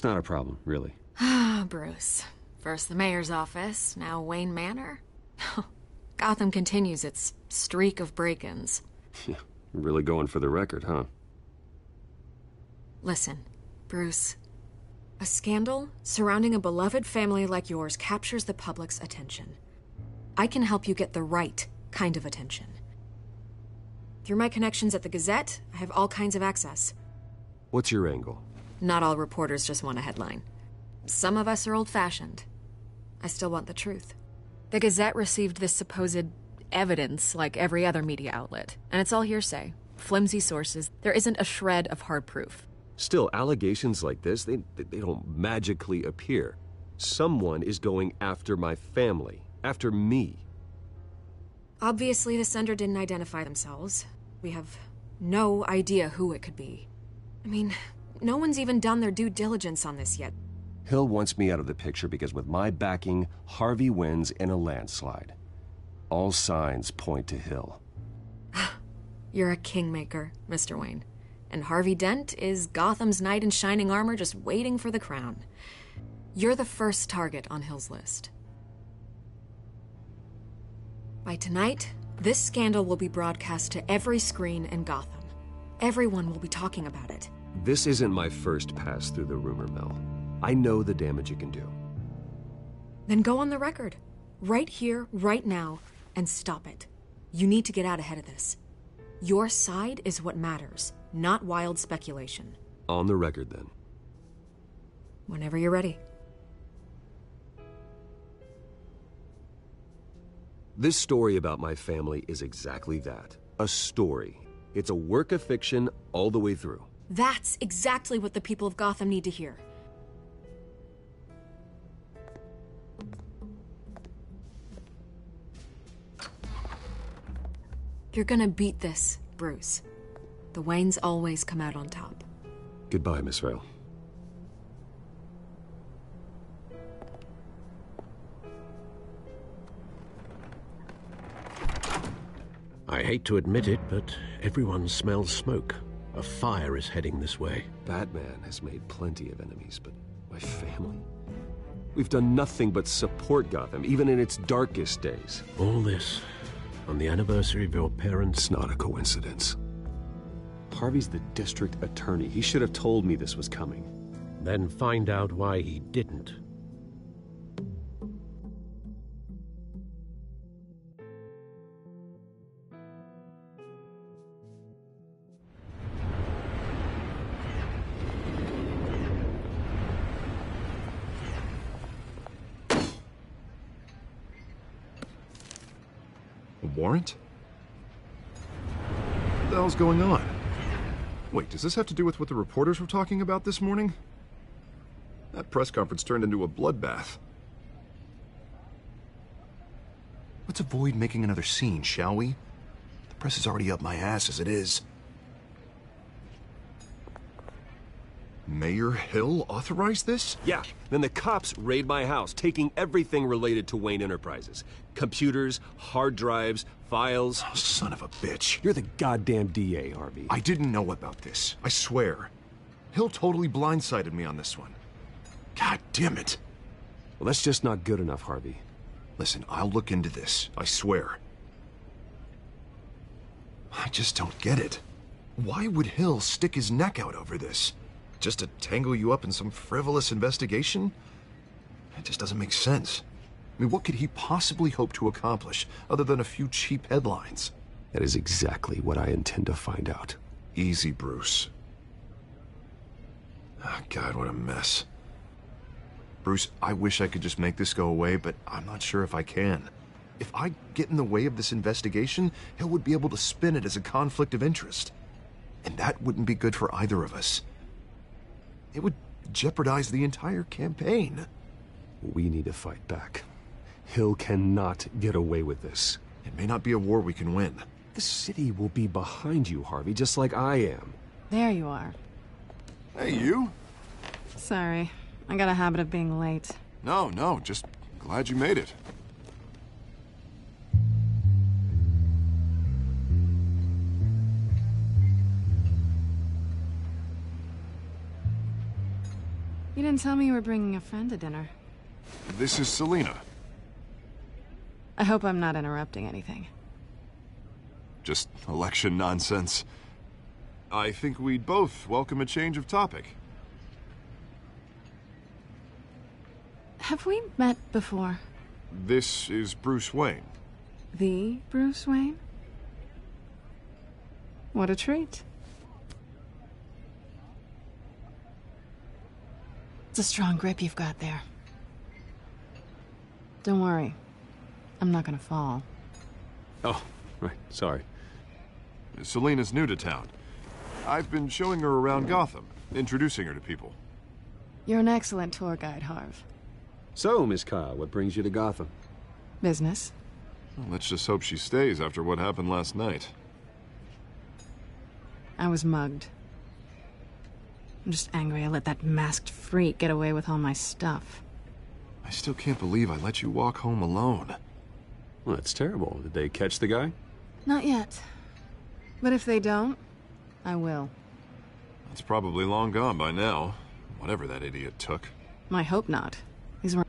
not a problem, really. Ah, Bruce. First the mayor's office, now Wayne Manor. Gotham continues its streak of break-ins. Yeah, really going for the record, huh? Listen, Bruce. A scandal surrounding a beloved family like yours captures the public's attention. I can help you get the right kind of attention. Through my connections at the Gazette, I have all kinds of access. What's your angle? Not all reporters just want a headline. Some of us are old-fashioned. I still want the truth. The Gazette received this supposed evidence like every other media outlet, and it's all hearsay. Flimsy sources. There isn't a shred of hard proof. Still, allegations like this, they don't magically appear. Someone is going after my family, after me. Obviously, the sender didn't identify themselves. We have no idea who it could be. I mean, no one's even done their due diligence on this yet. Hill wants me out of the picture because with my backing, Harvey wins in a landslide. All signs point to Hill. You're a kingmaker, Mr. Wayne. And Harvey Dent is Gotham's knight in shining armor just waiting for the crown. You're the first target on Hill's list. By tonight, this scandal will be broadcast to every screen in Gotham. Everyone will be talking about it. This isn't my first pass through the rumor mill. I know the damage it can do. Then go on the record. Right here, right now, and stop it. You need to get out ahead of this. Your side is what matters, not wild speculation. On the record, then. Whenever you're ready. This story about my family is exactly that. A story. It's a work of fiction all the way through. That's exactly what the people of Gotham need to hear. You're gonna beat this, Bruce. The Waynes always come out on top. Goodbye, Miss Vale. I hate to admit it, but everyone smells smoke. A fire is heading this way. Batman has made plenty of enemies, but my family? We've done nothing but support Gotham, even in its darkest days. All this on the anniversary of your parents'... It's not a coincidence. Harvey's the district attorney. He should have told me this was coming. Then find out why he didn't. Warrant? What the hell's going on? Wait, does this have to do with what the reporters were talking about this morning? That press conference turned into a bloodbath. Let's avoid making another scene, shall we? The press is already up my ass as it is. Mayor Hill authorized this? Yeah, then the cops raid my house, taking everything related to Wayne Enterprises. Computers, hard drives, files. Oh, son of a bitch. You're the goddamn DA, Harvey. I didn't know about this. I swear. Hill totally blindsided me on this one. God damn it. Well, that's just not good enough, Harvey. Listen, I'll look into this. I swear. I just don't get it. Why would Hill stick his neck out over this? Just to tangle you up in some frivolous investigation? It just doesn't make sense. I mean, what could he possibly hope to accomplish other than a few cheap headlines? That is exactly what I intend to find out. Easy, Bruce. Oh, God, what a mess. Bruce, I wish I could just make this go away, but I'm not sure if I can. If I get in the way of this investigation, Hill would be able to spin it as a conflict of interest. And that wouldn't be good for either of us. It would jeopardize the entire campaign. We need to fight back. Hill cannot get away with this. It may not be a war we can win. The city will be behind you, Harvey, just like I am. There you are. Hey, you? Sorry. I got a habit of being late. No, just glad you made it. You didn't tell me you were bringing a friend to dinner. This is Selina. I hope I'm not interrupting anything. Just election nonsense. I think we'd both welcome a change of topic. Have we met before? This is Bruce Wayne. The Bruce Wayne? What a treat. It's a strong grip you've got there. Don't worry. I'm not gonna fall. Oh, right. Sorry. Selina's new to town. I've been showing her around Gotham, introducing her to people. You're an excellent tour guide, Harv. So, Miss Kyle, what brings you to Gotham? Business. Well, let's just hope she stays after what happened last night. I was mugged. I'm just angry I let that masked freak get away with all my stuff. I still can't believe I let you walk home alone. Well, that's terrible. Did they catch the guy? Not yet. But if they don't, I will. It's probably long gone by now, whatever that idiot took. I hope not. These were...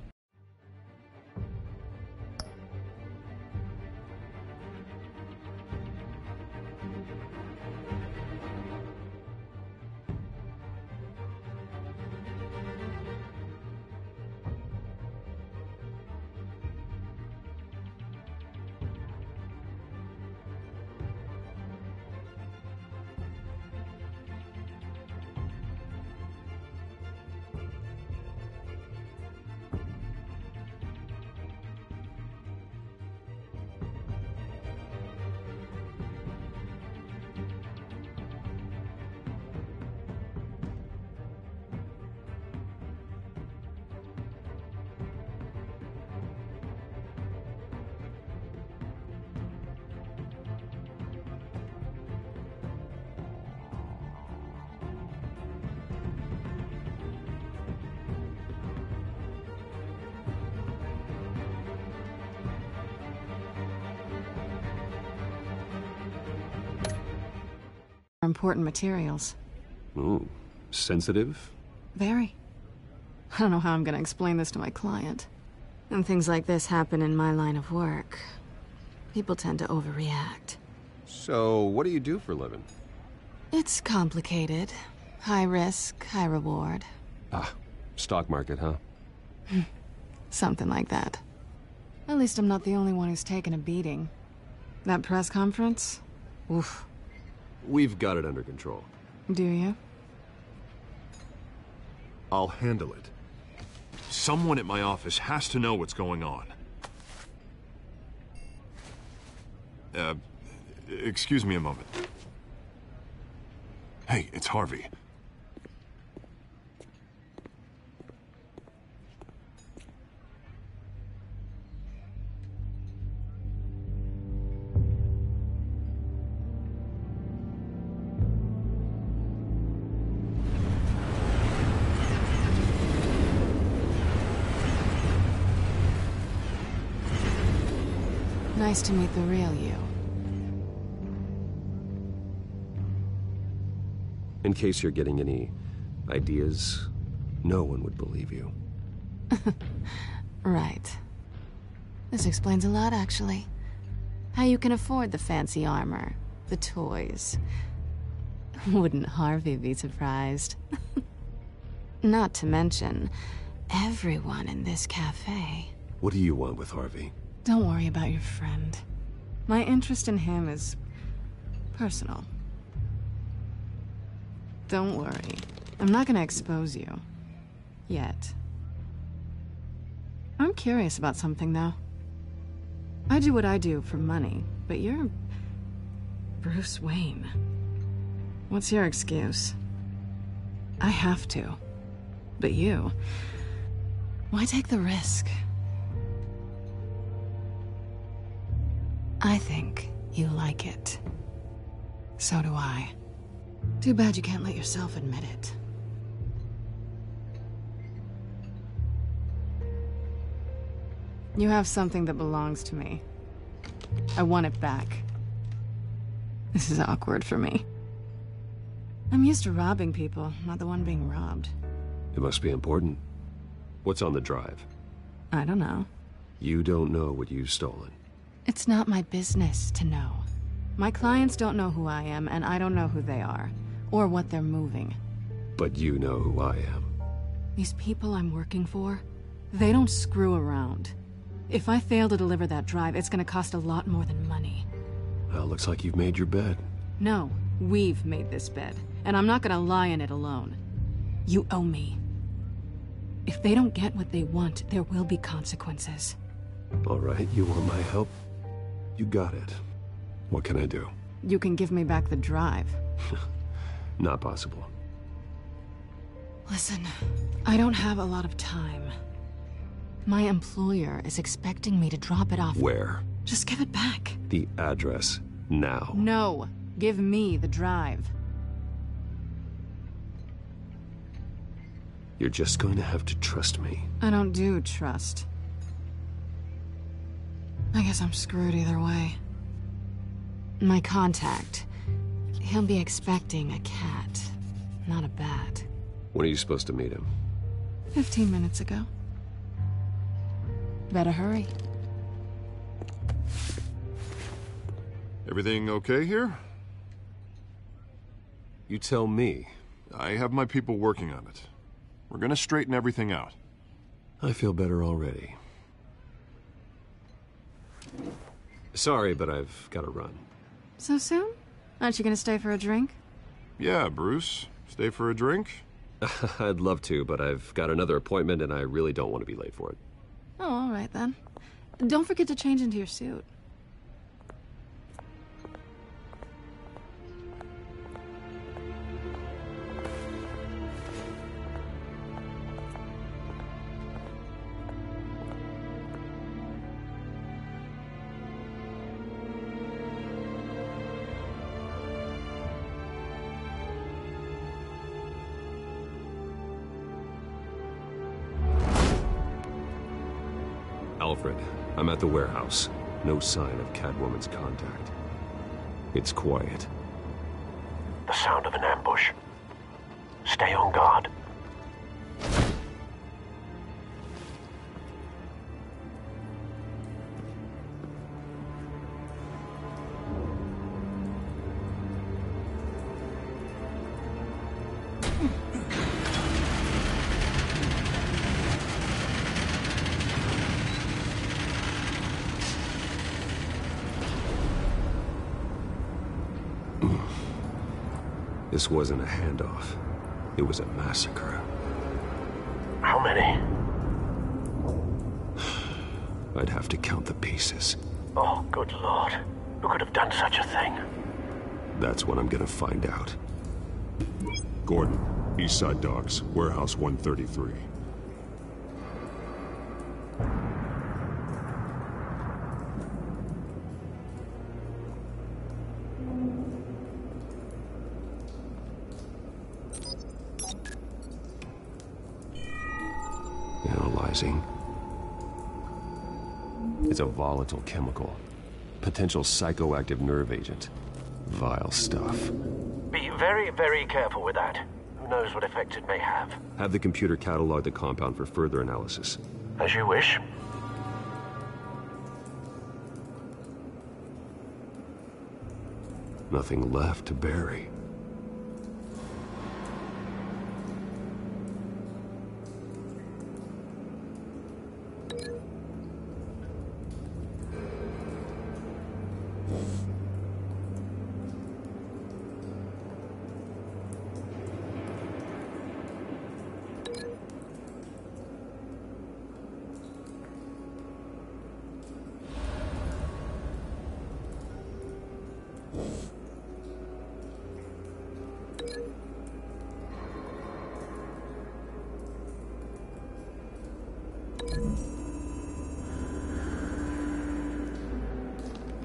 important materials. Ooh, sensitive? Very. I don't know how I'm gonna explain this to my client. When things like this happen in my line of work, people tend to overreact. So, what do you do for a living? It's complicated. High risk, high reward. Ah, stock market, huh? Something like that. At least I'm not the only one who's taken a beating. That press conference? Oof. We've got it under control. Do you? I'll handle it. Someone at my office has to know what's going on. Excuse me a moment. Hey, it's Harvey. Nice to meet the real you. In case you're getting any ideas, no one would believe you. Right. This explains a lot, actually. How you can afford the fancy armor, the toys. Wouldn't Harvey be surprised? Not to mention, everyone in this cafe. What do you want with Harvey? Don't worry about your friend. My interest in him is personal. Don't worry. I'm not gonna expose you. Yet. I'm curious about something, though. I do what I do for money, but you're Bruce Wayne. What's your excuse? I have to. But you... why take the risk? I think you like it. So do I. Too bad you can't let yourself admit it. You have something that belongs to me. I want it back. This is awkward for me. I'm used to robbing people, not the one being robbed. It must be important. What's on the drive? I don't know. You don't know what you've stolen. It's not my business to know. My clients don't know who I am, and I don't know who they are, or what they're moving. But you know who I am. These people I'm working for, they don't screw around. If I fail to deliver that drive, it's gonna cost a lot more than money. Well, looks like you've made your bed. No, we've made this bed, and I'm not gonna lie in it alone. You owe me. If they don't get what they want, there will be consequences. All right, you want my help? You got it. What can I do? You can give me back the drive. Not possible. Listen, I don't have a lot of time. My employer is expecting me to drop it off. Where? Just give it back. The address, now. No, give me the drive. You're just going to have to trust me. I don't do trust. I guess I'm screwed either way. My contact, he'll be expecting a cat, not a bat. When are you supposed to meet him? 15 minutes ago. Better hurry. Everything okay here? You tell me. I have my people working on it. We're gonna straighten everything out. I feel better already. Sorry, but I've got to run. So soon? Aren't you gonna stay for a drink? Yeah, Bruce. Stay for a drink? I'd love to, but I've got another appointment and I really don't want to be late for it. Oh, all right then. Don't forget to change into your suit. Alfred, I'm at the warehouse. No sign of Catwoman's contact. It's quiet. The sound of an ambush. Stay on guard. This wasn't a handoff. It was a massacre. How many? I'd have to count the pieces. Oh, good Lord. Who could have done such a thing? That's what I'm gonna find out. Gordon, Eastside Docks, Warehouse 133. Analyzing. It's a volatile chemical. Potential psychoactive nerve agent. Vile stuff. Be very, very careful with that. Who knows what effect it may have. Have the computer catalog the compound for further analysis. As you wish. Nothing left to bury.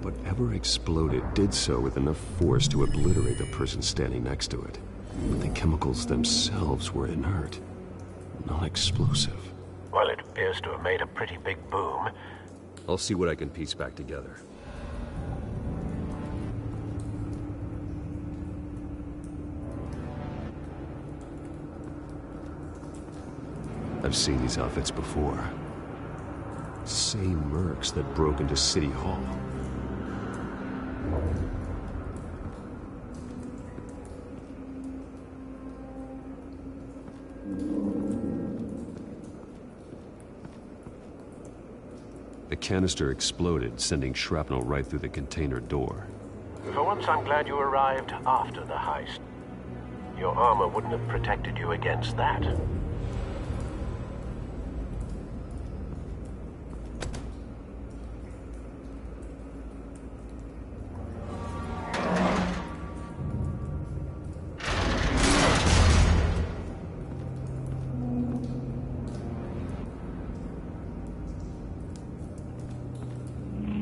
Whatever exploded did so with enough force to obliterate the person standing next to it. But the chemicals themselves were inert, non-explosive. Well, it appears to have made a pretty big boom. I'll see what I can piece back together. I've seen these outfits before. Same mercs that broke into City Hall. The canister exploded, sending shrapnel right through the container door. For once, I'm glad you arrived after the heist. Your armor wouldn't have protected you against that.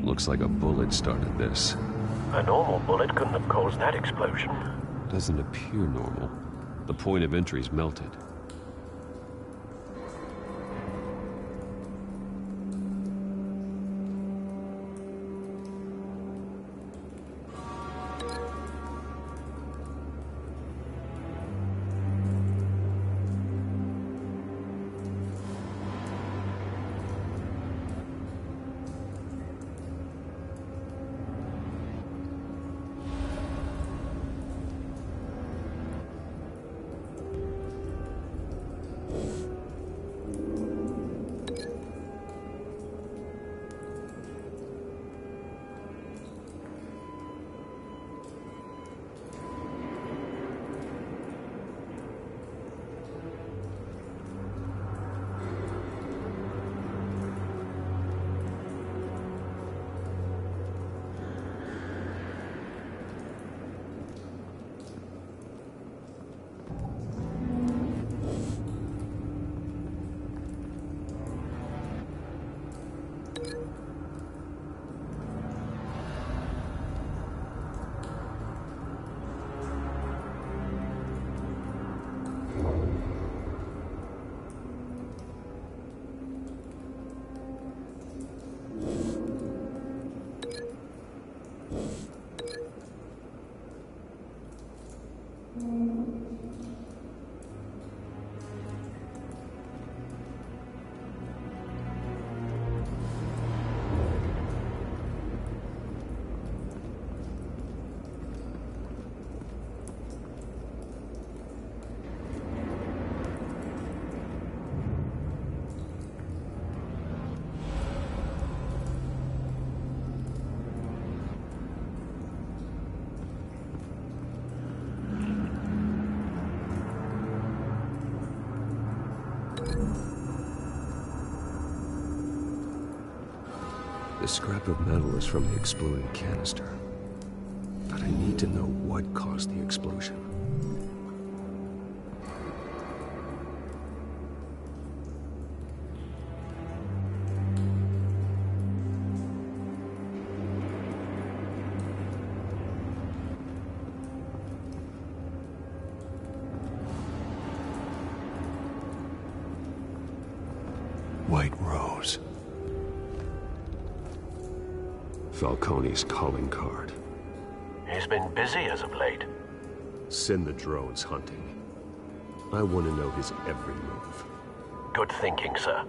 Looks like a bullet started this. A normal bullet couldn't have caused that explosion. Doesn't appear normal. The point of entry's melted. The scrap of metal is from the exploded canister. But I need to know what caused the explosion. White Rose. Falcone's calling card. He's been busy as of late. Send the drones hunting. I want to know his every move. Good thinking, sir.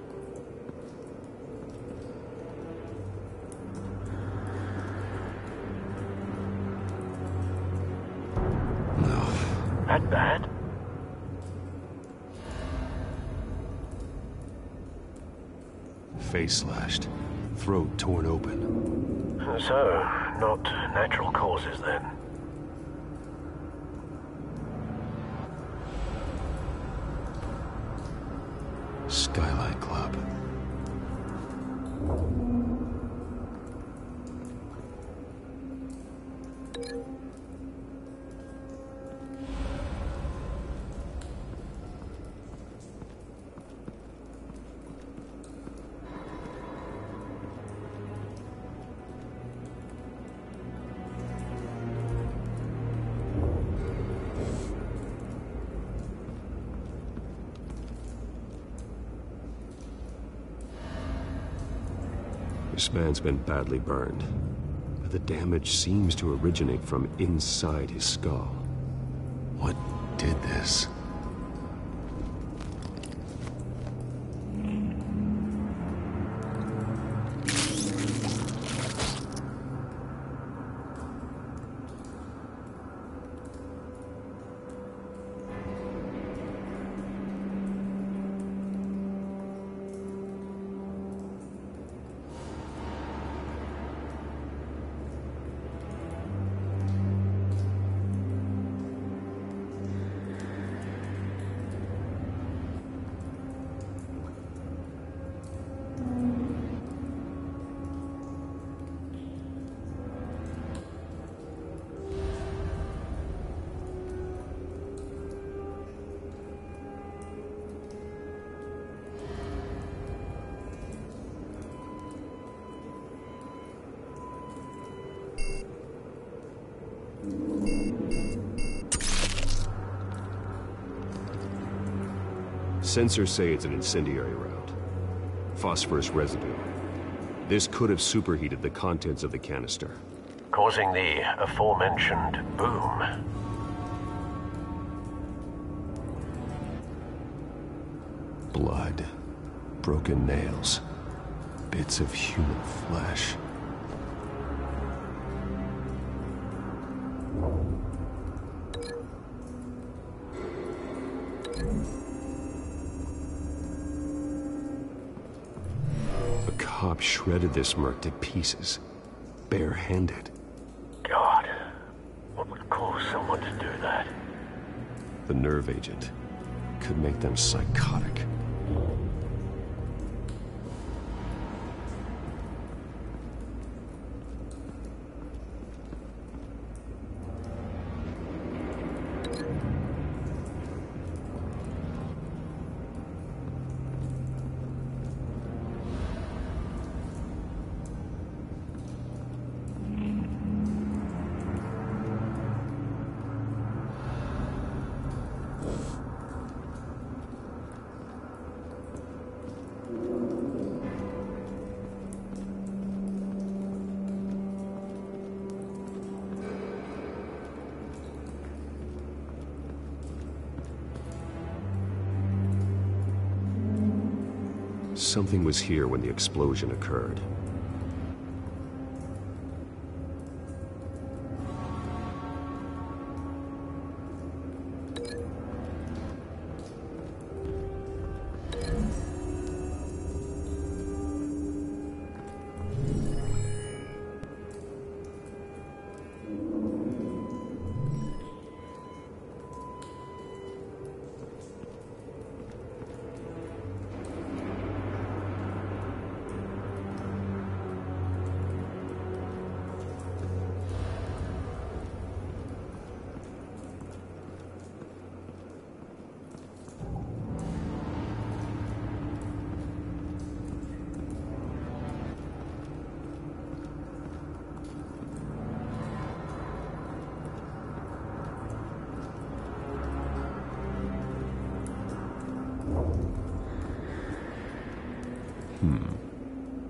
No. That bad? Face slashed. Throat torn open. So, not natural causes then. Skylight Club. This man's been badly burned, but the damage seems to originate from inside his skull. What did this? Sensors say it's an incendiary round. Phosphorus residue. This could have superheated the contents of the canister, causing the aforementioned boom. Blood, broken nails, bits of human flesh. Cop shredded this merc to pieces, bare-handed. God, what would cause someone to do that? The nerve agent could make them psychotic. Something was here when the explosion occurred.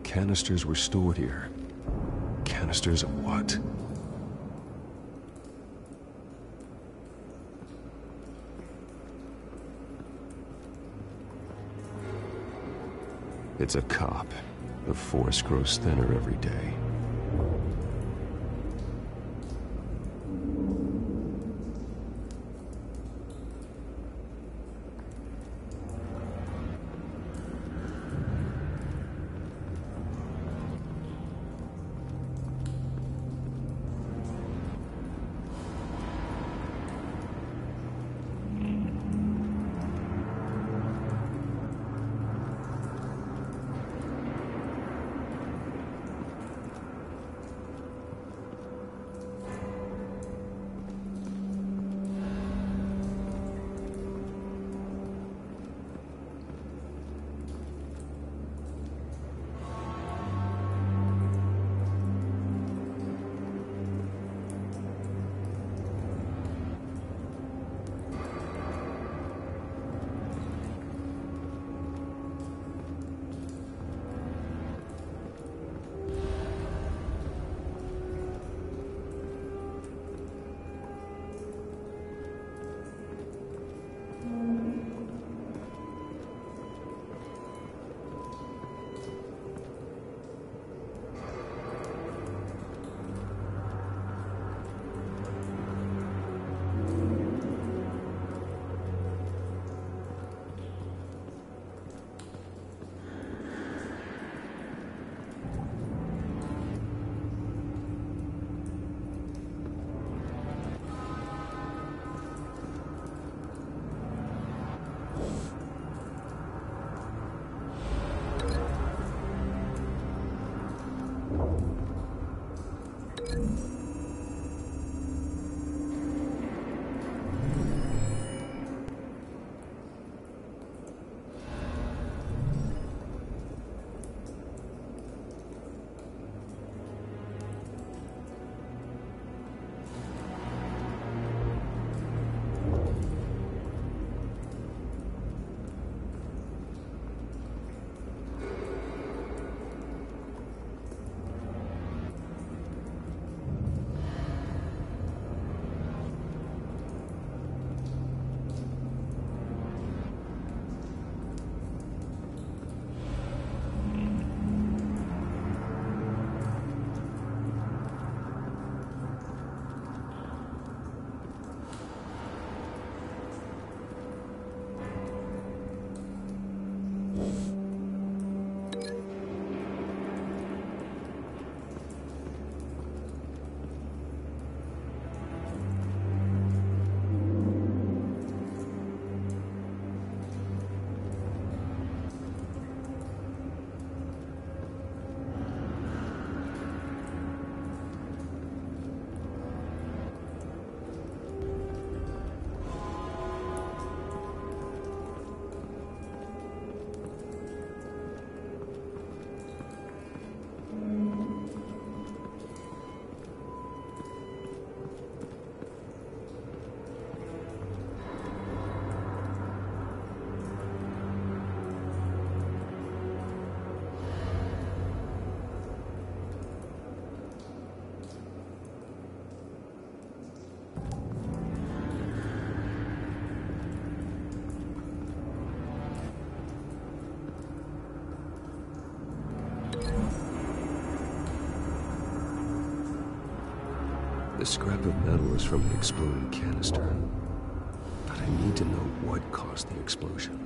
Canisters were stored here. Canisters of what? It's a cop. The force grows thinner every day. The scrap of metal is from an exploded canister. But I need to know what caused the explosion.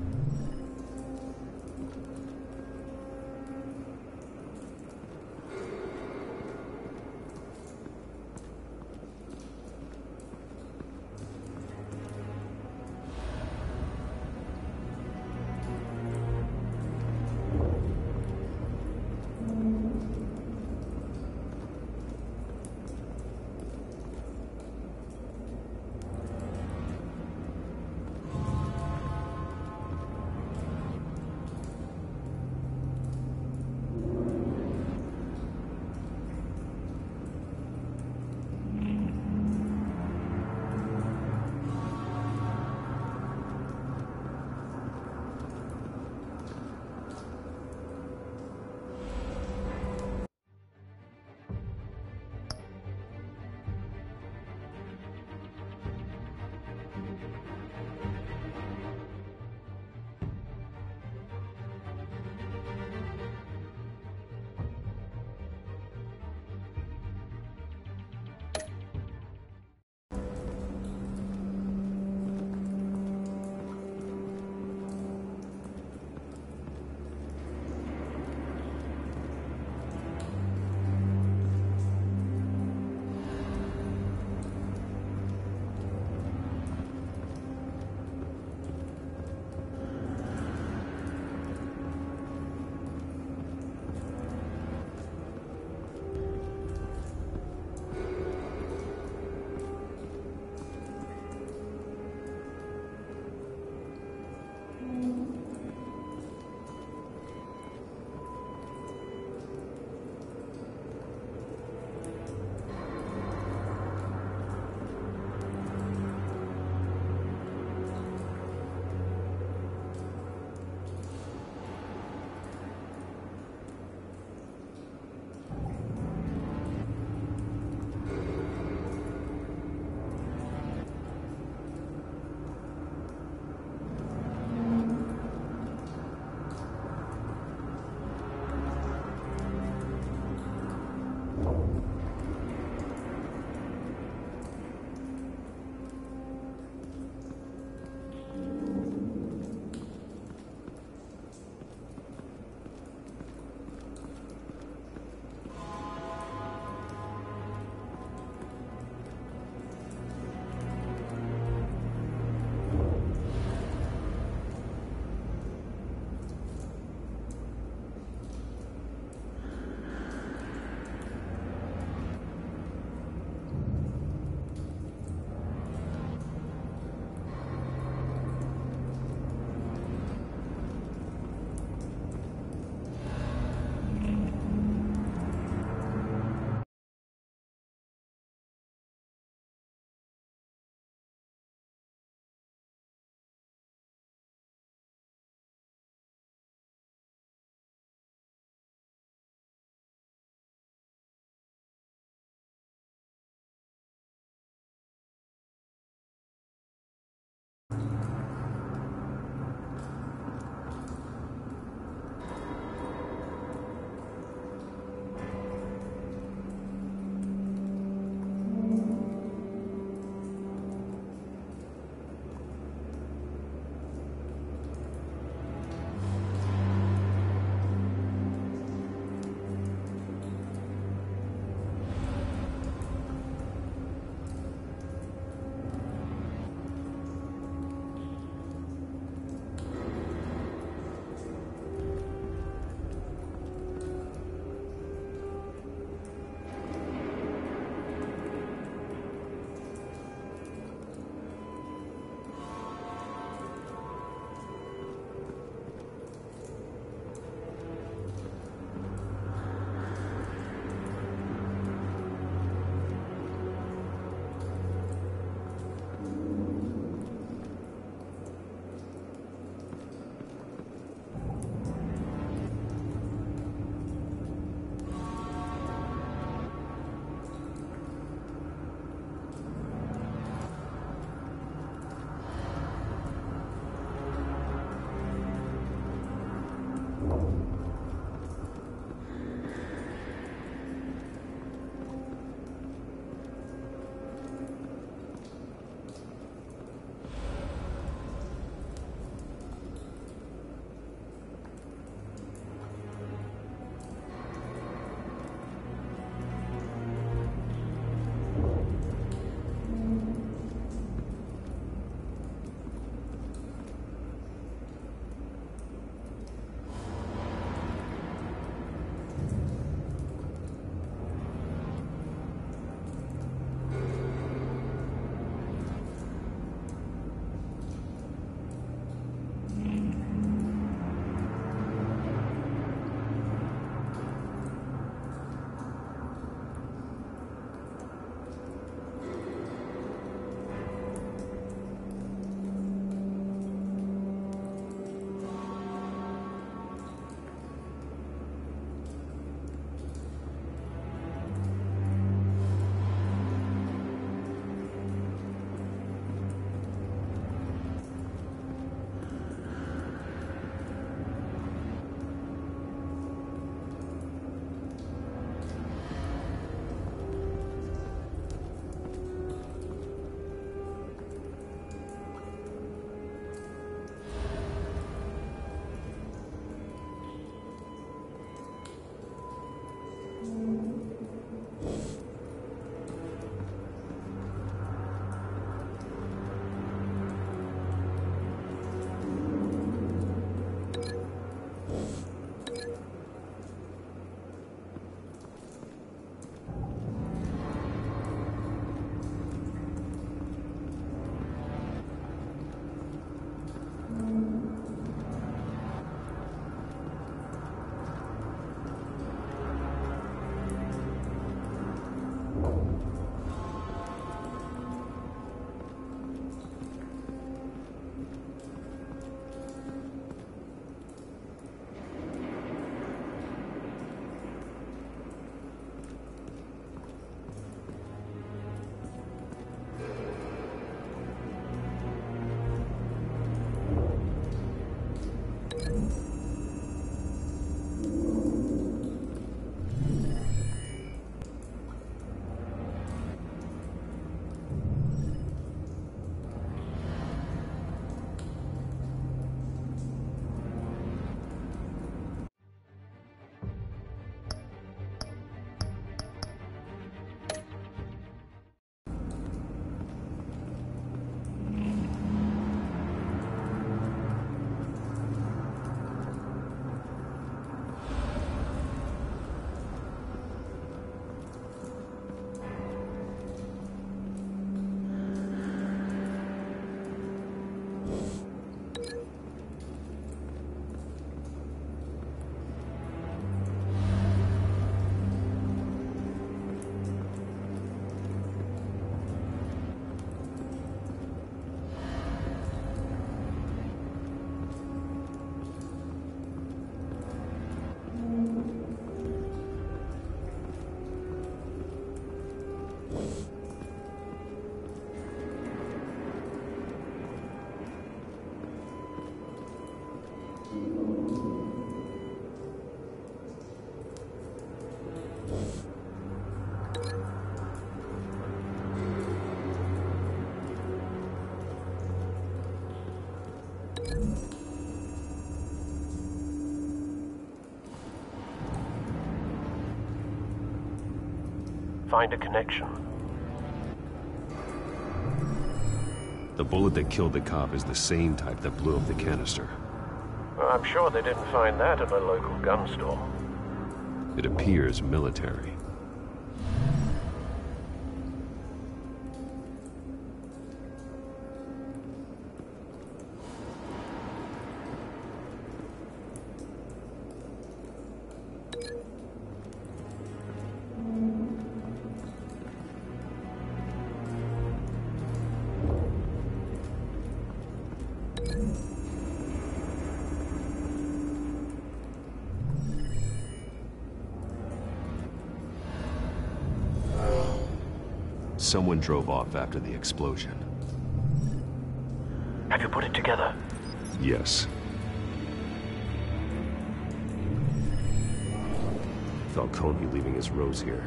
Find a connection. The bullet that killed the cop is the same type that blew up the canister. Well, I'm sure they didn't find that at a local gun store. It appears military. Someone drove off after the explosion. Have you put it together? Yes. Falcone leaving his rose here.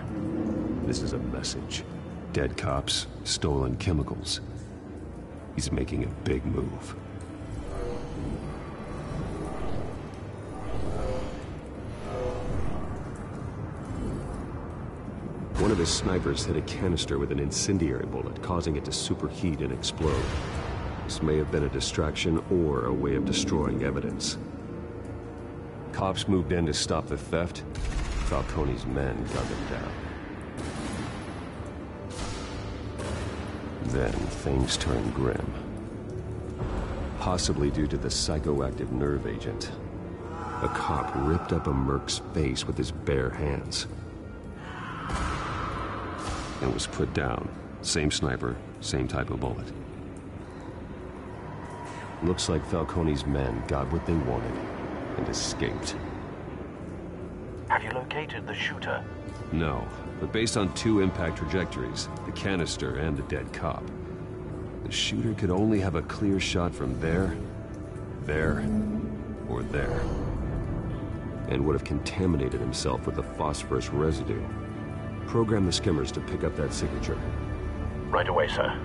This is a message. Dead cops, stolen chemicals. He's making a big move. One of his snipers hit a canister with an incendiary bullet, causing it to superheat and explode. This may have been a distraction or a way of destroying evidence. Cops moved in to stop the theft. Falcone's men gunned him down. Then things turned grim. Possibly due to the psychoactive nerve agent. A cop ripped up a merc's face with his bare hands. And was put down. Same sniper, same type of bullet. Looks like Falcone's men got what they wanted and escaped. Have you located the shooter? No, but based on 2 impact trajectories, the canister and the dead cop, the shooter could only have a clear shot from there, or there, and would have contaminated himself with the phosphorus residue. Program the skimmers to pick up that signature. Right away, sir.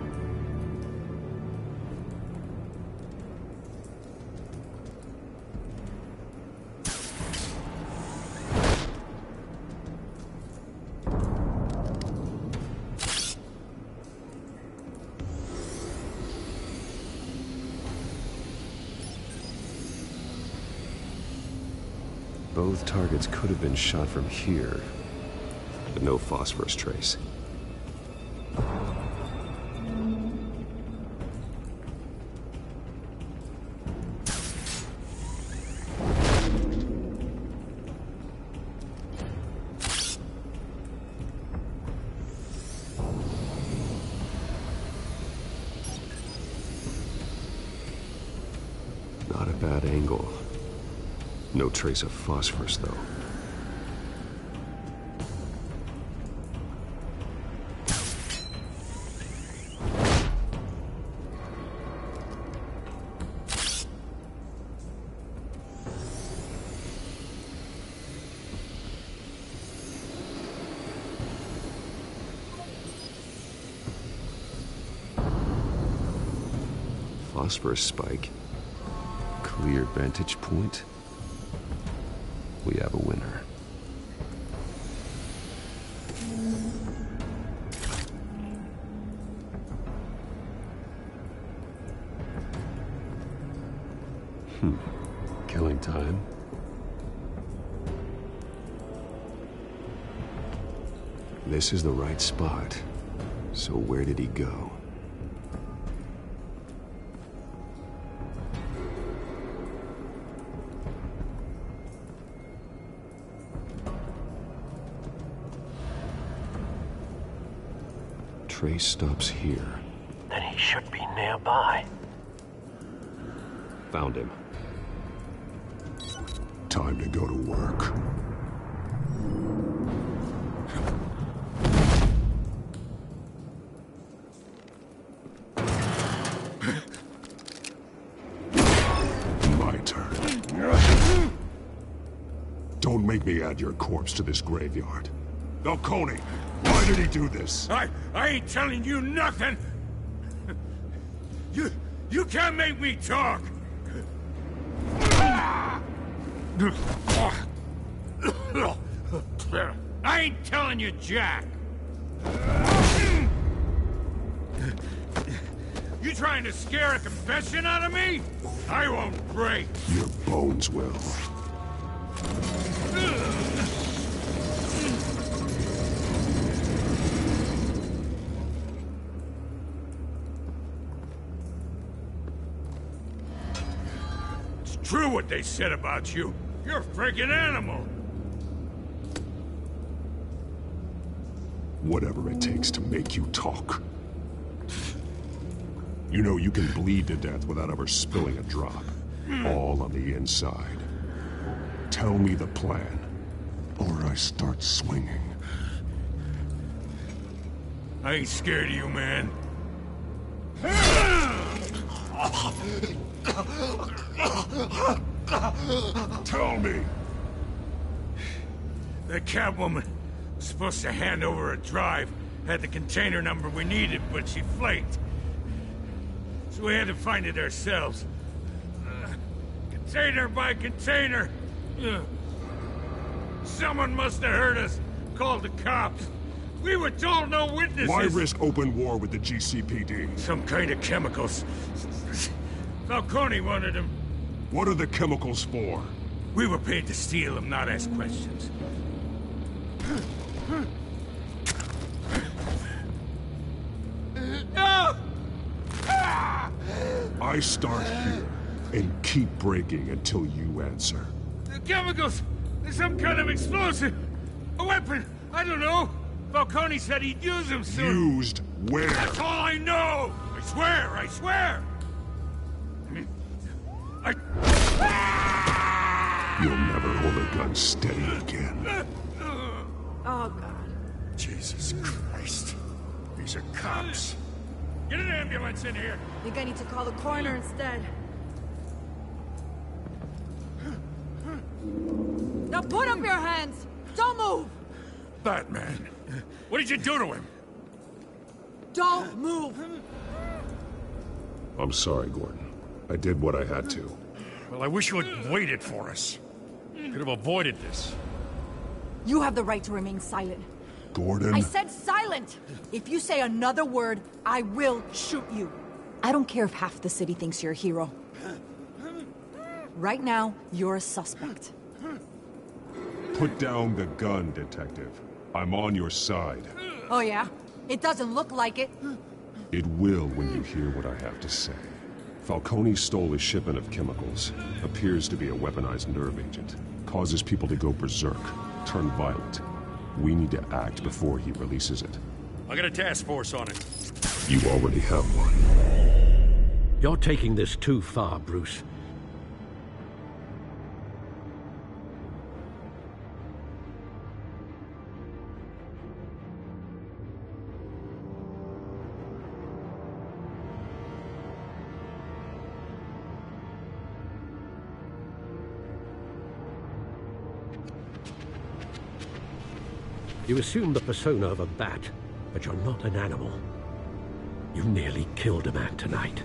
Both targets could have been shot from here, but no phosphorus trace. Not a bad angle. No trace of phosphorus, though. Phosphorus spike. Clear vantage point. We have a winner. Killing time. This is the right spot. So where did he go? Trace stops here. Then he should be nearby. Found him. Time to go to work. My turn. Don't make me add your corpse to this graveyard. Falcone, why did he do this? I ain't telling you nothing! You can't make me talk! I ain't telling you jack! You trying to scare a confession out of me? I won't break. Your bones will. It's true what they said about you. You're a freaking animal. Whatever it takes to make you talk. You know you can bleed to death without ever spilling a drop. All on the inside. Tell me the plan, or I start swinging. I ain't scared of you, man. Tell me. The Catwoman was supposed to hand over a drive, had the container number we needed, but she flaked. So we had to find it ourselves. Container by container. Someone must have heard us, called the cops. We were told no witnesses. Why risk open war with the GCPD? Some kind of chemicals. Falcone wanted them. What are the chemicals for? We were paid to steal them, not ask questions. I start here and keep breaking until you answer. The chemicals! There's some kind of explosive! A weapon! I don't know! Falcone said he'd use them soon! Used where? That's all I know! I swear! I swear! You'll never hold a gun steady again. Oh, God. Jesus Christ. These are cops. Get an ambulance in here! I think I need to call the coroner instead. Now put up your hands! Don't move! Batman, what did you do to him? Don't move! I'm sorry, Gordon. I did what I had to. Well, I wish you had waited for us. Could have avoided this. You have the right to remain silent. Gordon? I said silent! If you say another word, I will shoot you. I don't care if half the city thinks you're a hero. Right now, you're a suspect. Put down the gun, Detective. I'm on your side. Oh yeah? It doesn't look like it. It will when you hear what I have to say. Falcone stole a shipment of chemicals. Appears to be a weaponized nerve agent. Causes people to go berserk, turn violent. We need to act before he releases it. I got a task force on it. You already have one. You're taking this too far, Bruce. You assume the persona of a bat, but you're not an animal. You nearly killed a man tonight.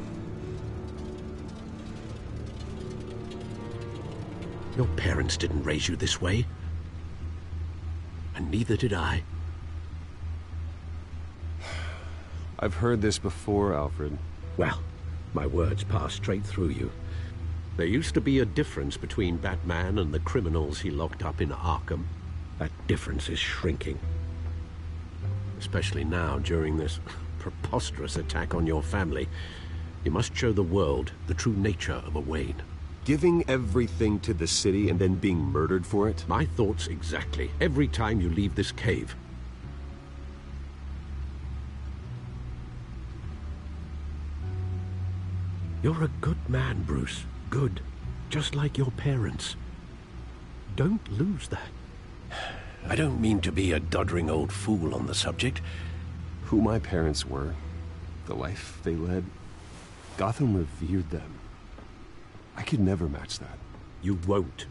Your parents didn't raise you this way. And neither did I. I've heard this before, Alfred. Well, my words pass straight through you. There used to be a difference between Batman and the criminals he locked up in Arkham. That difference is shrinking. Especially now, during this preposterous attack on your family. You must show the world the true nature of a Wayne. Giving everything to the city and then being murdered for it? My thoughts exactly. Every time you leave this cave. You're a good man, Bruce. Good. Just like your parents. Don't lose that. I don't mean to be a doddering old fool on the subject. Who my parents were, the life they led, Gotham revered them. I could never match that. You won't.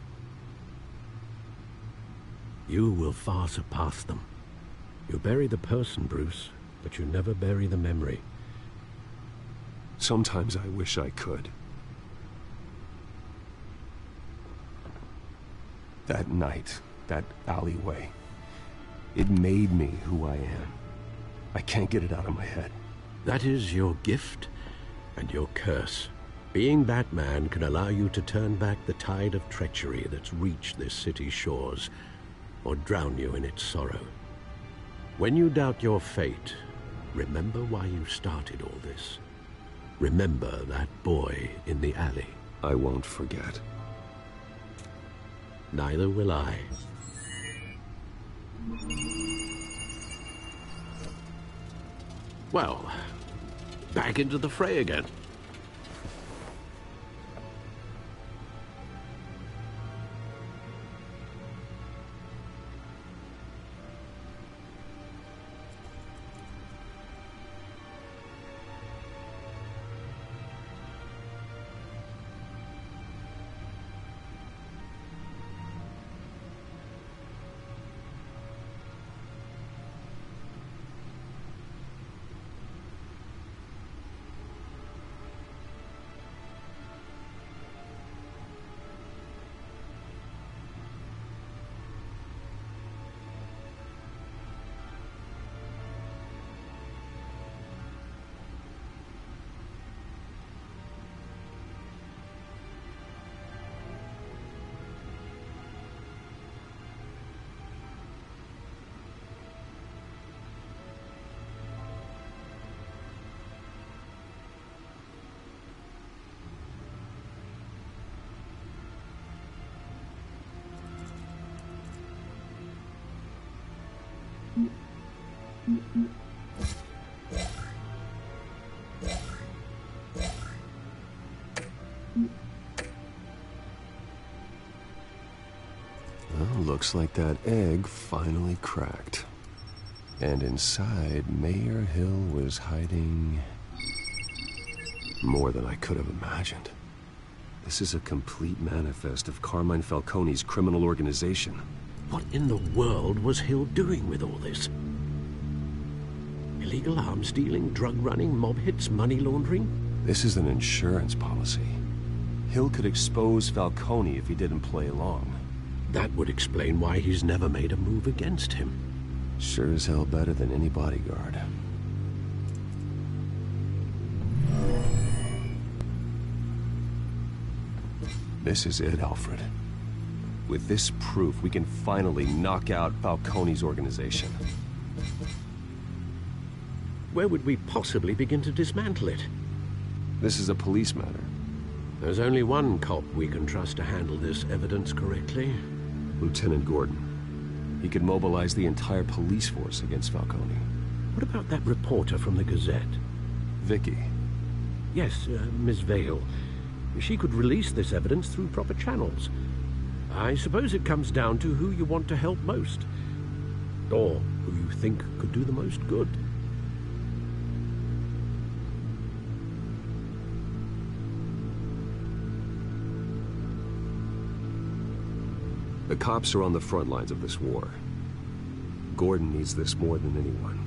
You will far surpass them. You bury the person, Bruce, but you never bury the memory. Sometimes I wish I could. That night, that alleyway, it made me who I am. I can't get it out of my head. That is your gift and your curse. Being Batman can allow you to turn back the tide of treachery that's reached this city's shores, or drown you in its sorrow. When you doubt your fate, remember why you started all this. Remember that boy in the alley. I won't forget. Neither will I. Well, back into the fray again. Well, looks like that egg finally cracked. And inside, Mayor Hill was hiding more than I could have imagined. This is a complete manifest of Carmine Falcone's criminal organization. What in the world was Hill doing with all this? Illegal arms dealing, drug running, mob hits, money laundering? This is an insurance policy. Hill could expose Falcone if he didn't play along. That would explain why he's never made a move against him. Sure as hell better than any bodyguard. This is it, Alfred. With this proof, we can finally knock out Falcone's organization. Where would we possibly begin to dismantle it? This is a police matter. There's only one cop we can trust to handle this evidence correctly. Lieutenant Gordon. He could mobilize the entire police force against Falcone. What about that reporter from the Gazette? Vicky. Yes, Miss Vale. She could release this evidence through proper channels. I suppose it comes down to who you want to help most. Or who you think could do the most good. The cops are on the front lines of this war. Gordon needs this more than anyone.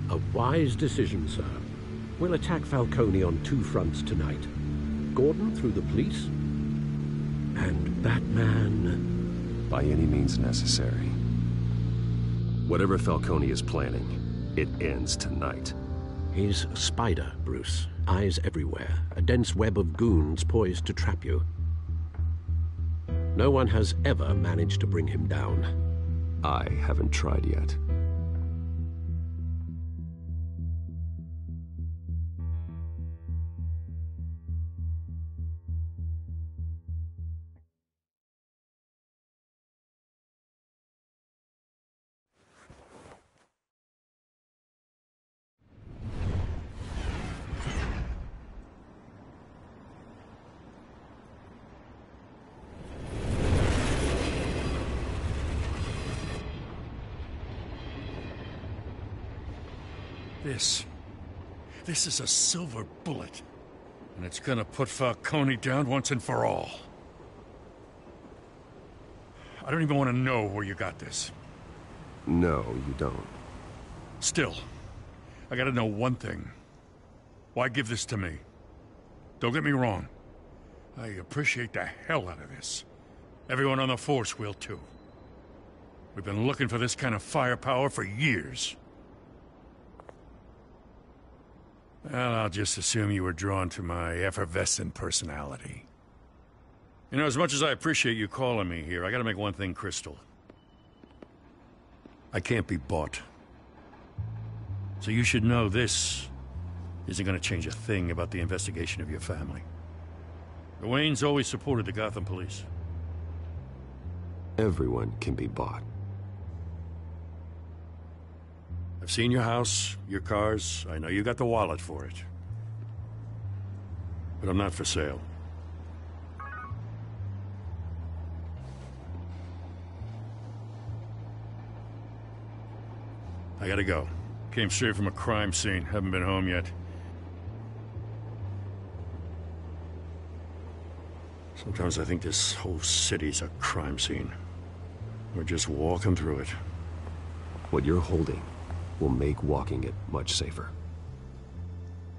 A wise decision, sir. We'll attack Falcone on two fronts tonight. Gordon through the police, and Batman... by any means necessary. Whatever Falcone is planning, it ends tonight. He's a spider, Bruce. Eyes everywhere. A dense web of goons poised to trap you. No one has ever managed to bring him down. I haven't tried yet. This is a silver bullet. And it's gonna put Falcone down once and for all. I don't even want to know where you got this. No, you don't. Still, I gotta know one thing. Why give this to me? Don't get me wrong. I appreciate the hell out of this. Everyone on the force will too. We've been looking for this kind of firepower for years. Well, I'll just assume you were drawn to my effervescent personality. You know, as much as I appreciate you calling me here, I gotta make one thing crystal. I can't be bought. So you should know this isn't gonna change a thing about the investigation of your family. The Waynes always supported the Gotham police. Everyone can be bought. I've seen your house, your cars. I know you got the wallet for it. But I'm not for sale. I gotta go. Came straight from a crime scene. Haven't been home yet. Sometimes I think this whole city's a crime scene. We're just walking through it. What you're holding will make walking it much safer.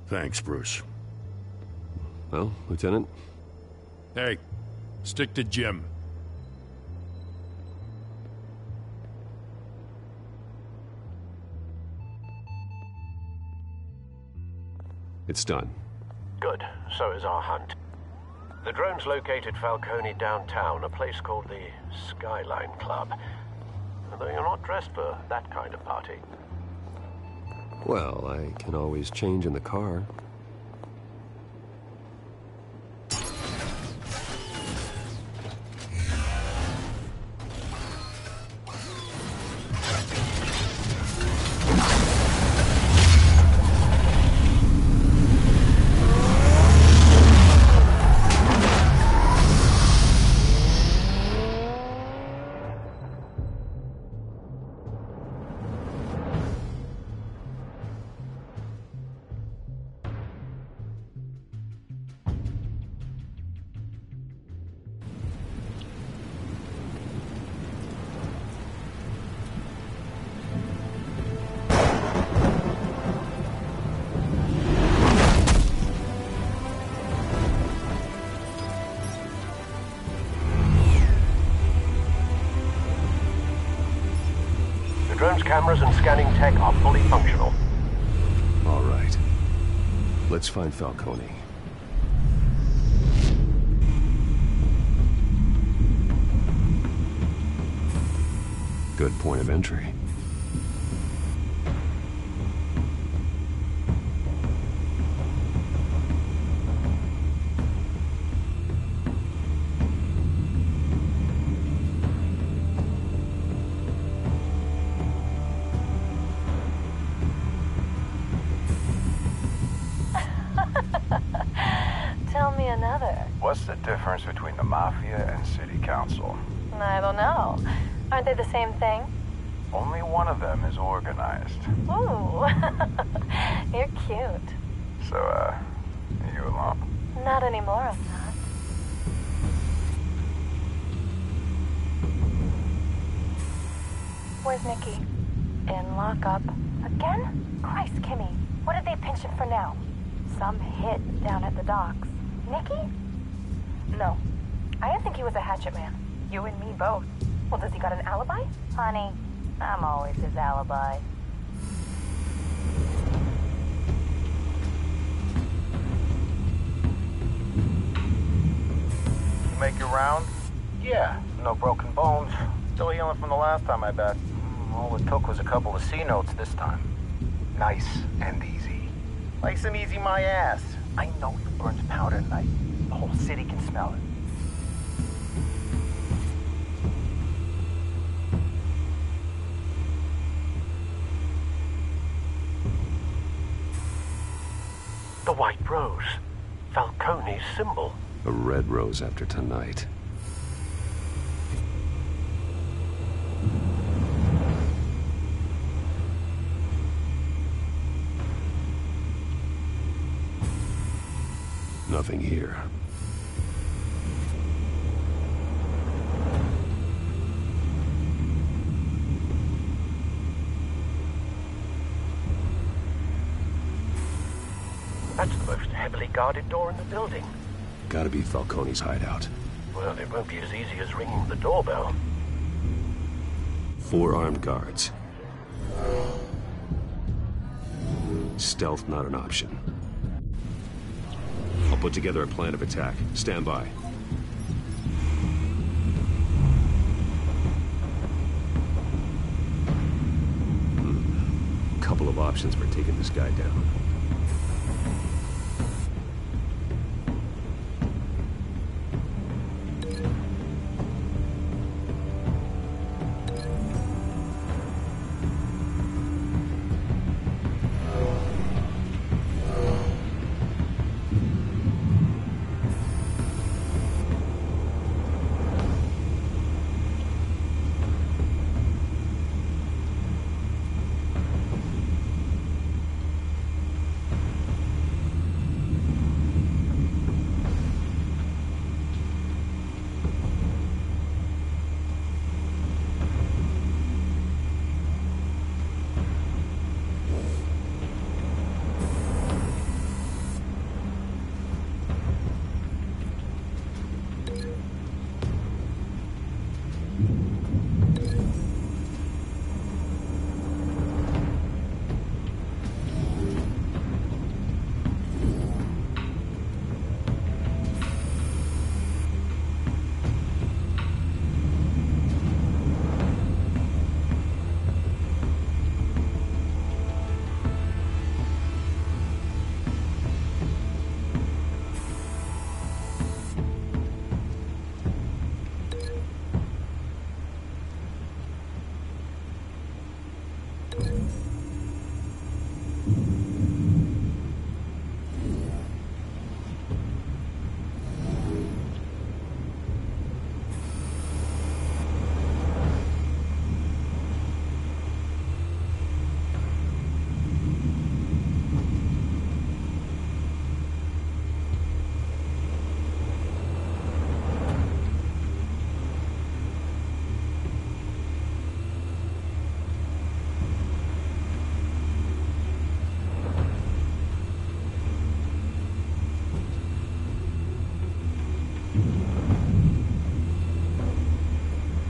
Thanks, Bruce. Well, Lieutenant? Hey, stick to Jim. It's done. Good. So is our hunt. The drone's located Falcone downtown, a place called the Skyline Club. Although you're not dressed for that kind of party. Well, I can always change in the car. Drone's cameras and scanning tech are fully functional. All right. Let's find Falcone. Good point of entry. Tell me another. What's the difference between the Mafia and City Council? I don't know. Aren't they the same thing? Only one of them is organized. Ooh. You're cute. So, are you alone? Not anymore, I'm not. Where's Nikki? In lockup. Again? Christ, Kimmy. What did they pinch him for now? Some hit down at the docks. Nikki? No. I didn't think he was a hatchet man. You and me both. Well, does he got an alibi? Honey, I'm always his alibi. You make your round? Yeah, no broken bones. Still healing from the last time, I bet. All it took was a couple of C notes this time. Nice and easy. Like some easy my ass. I know you burned powder tonight. The whole city can smell it. The White Rose. Falcone's symbol. A red rose after tonight. Nothing here. That's the most heavily guarded door in the building. Gotta be Falcone's hideout. Well, it won't be as easy as ringing the doorbell. 4 armed guards. Stealth not an option. I'll put together a plan of attack. Stand by. Couple of options for taking this guy down.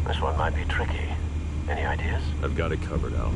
This one might be tricky. Any ideas? I've got it covered, Al.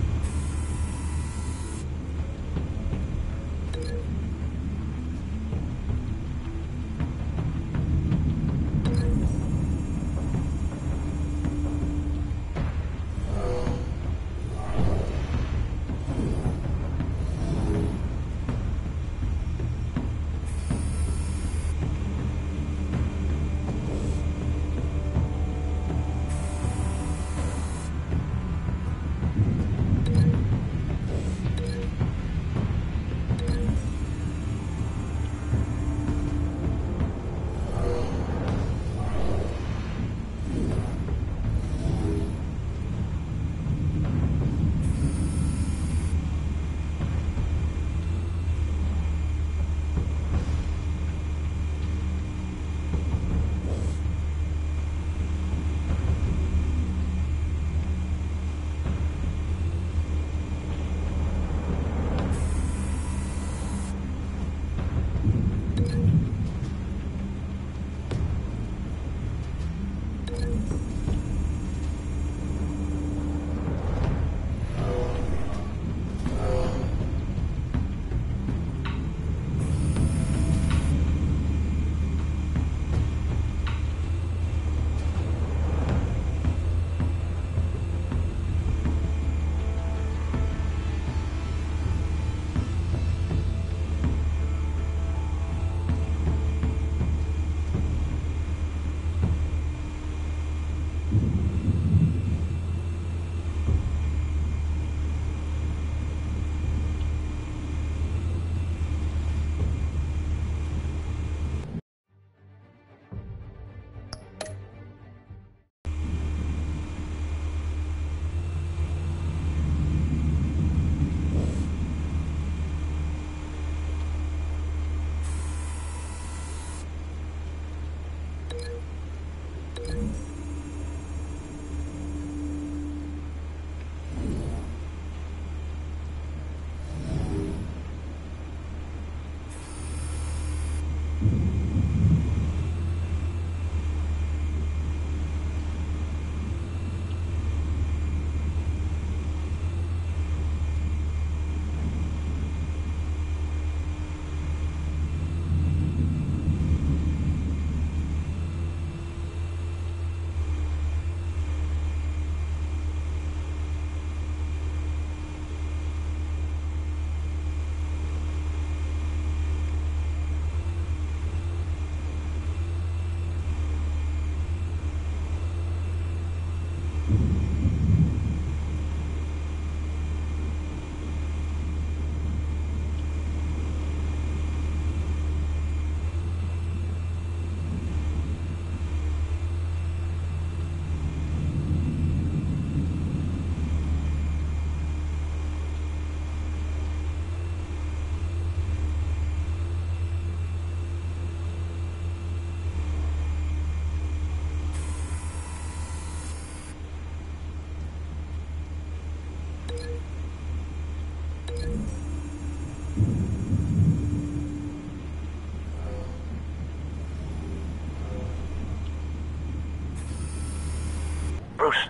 Bruce,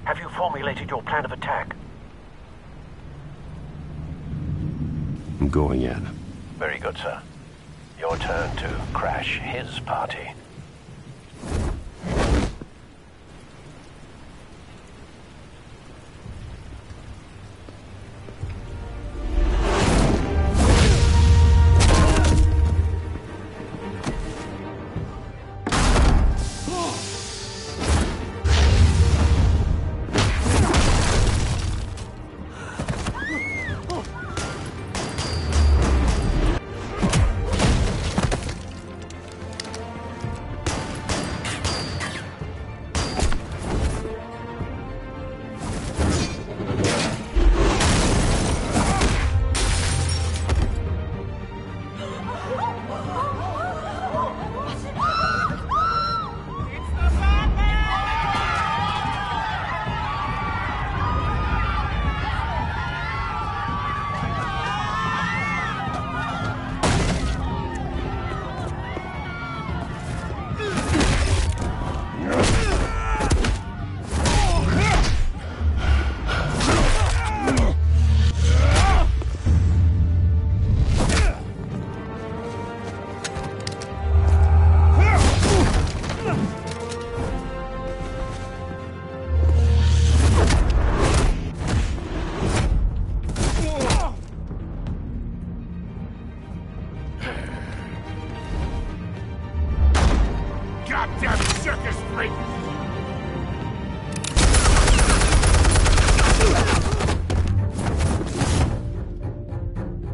have you formulated your plan of attack? I'm going in. Very good, sir. Your turn to crash his party.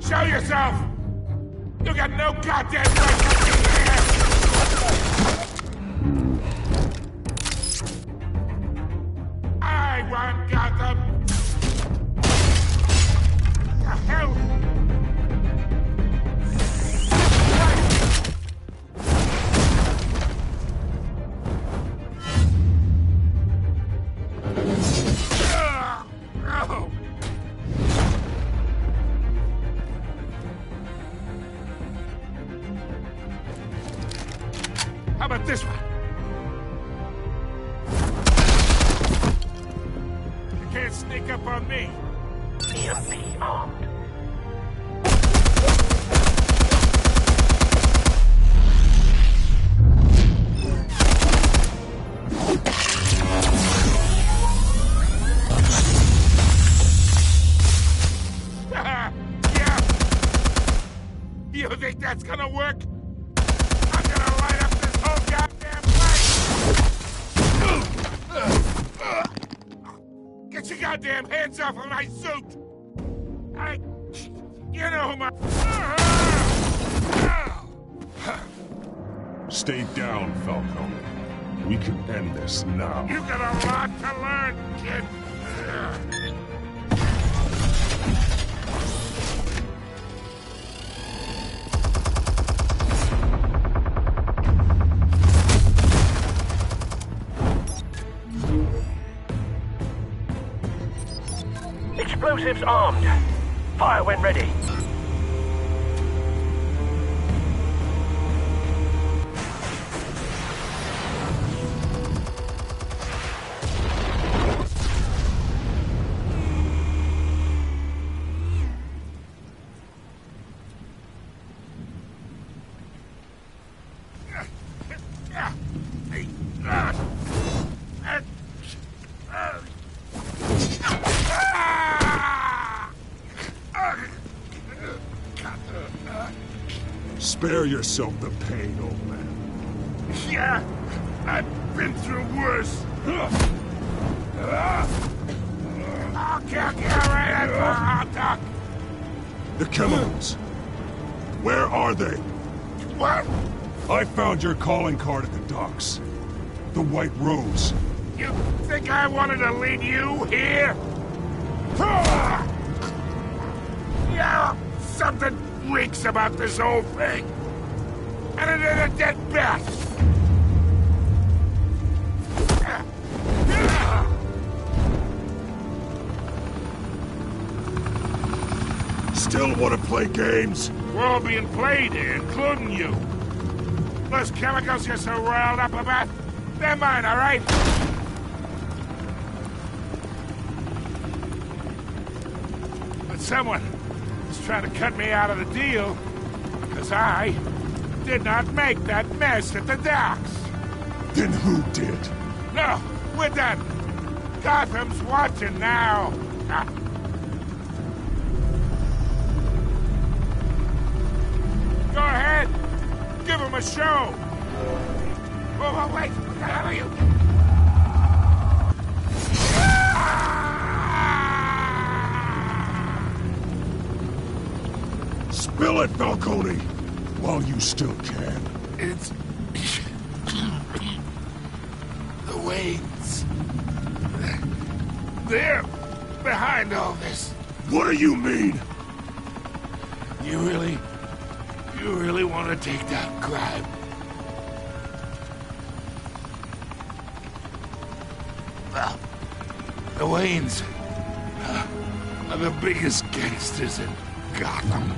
Show yourself! You got no goddamn right to be here! I want Gotham! The hell? How about this one? You can't sneak up on me. EMP armed. Yeah! You think that's gonna work? I'm gonna light up this whole goddamn place! Get your goddamn hands off of my suit! You know who my... Stay down, Falcone. We can end this now. You got a lot to learn, kid! Explosives armed. Fire when ready. Spare yourself the pain, old man. Yeah, I've been through worse. The chemicals. Where are they? What? I found your calling card at the docks. The White Rose. You think I wanted to lead you here? Yeah, something reeks about this whole thing. And it is a dead bat. Still want to play games? We're all being played here, including you. Those chemicals you're so riled up about, they're mine, all right? But someone is trying to cut me out of the deal because I did not make that mess at the docks. Then who did? No, we're done. Gotham's watching now. Go ahead. Give him a show. Oh, wait. What the hell are you? Spill it, Falcone, while you still can. It's... the Waynes. They're behind all this. What do you mean? You really want to take down crime? Well, the Waynes are the biggest gangsters in Gotham.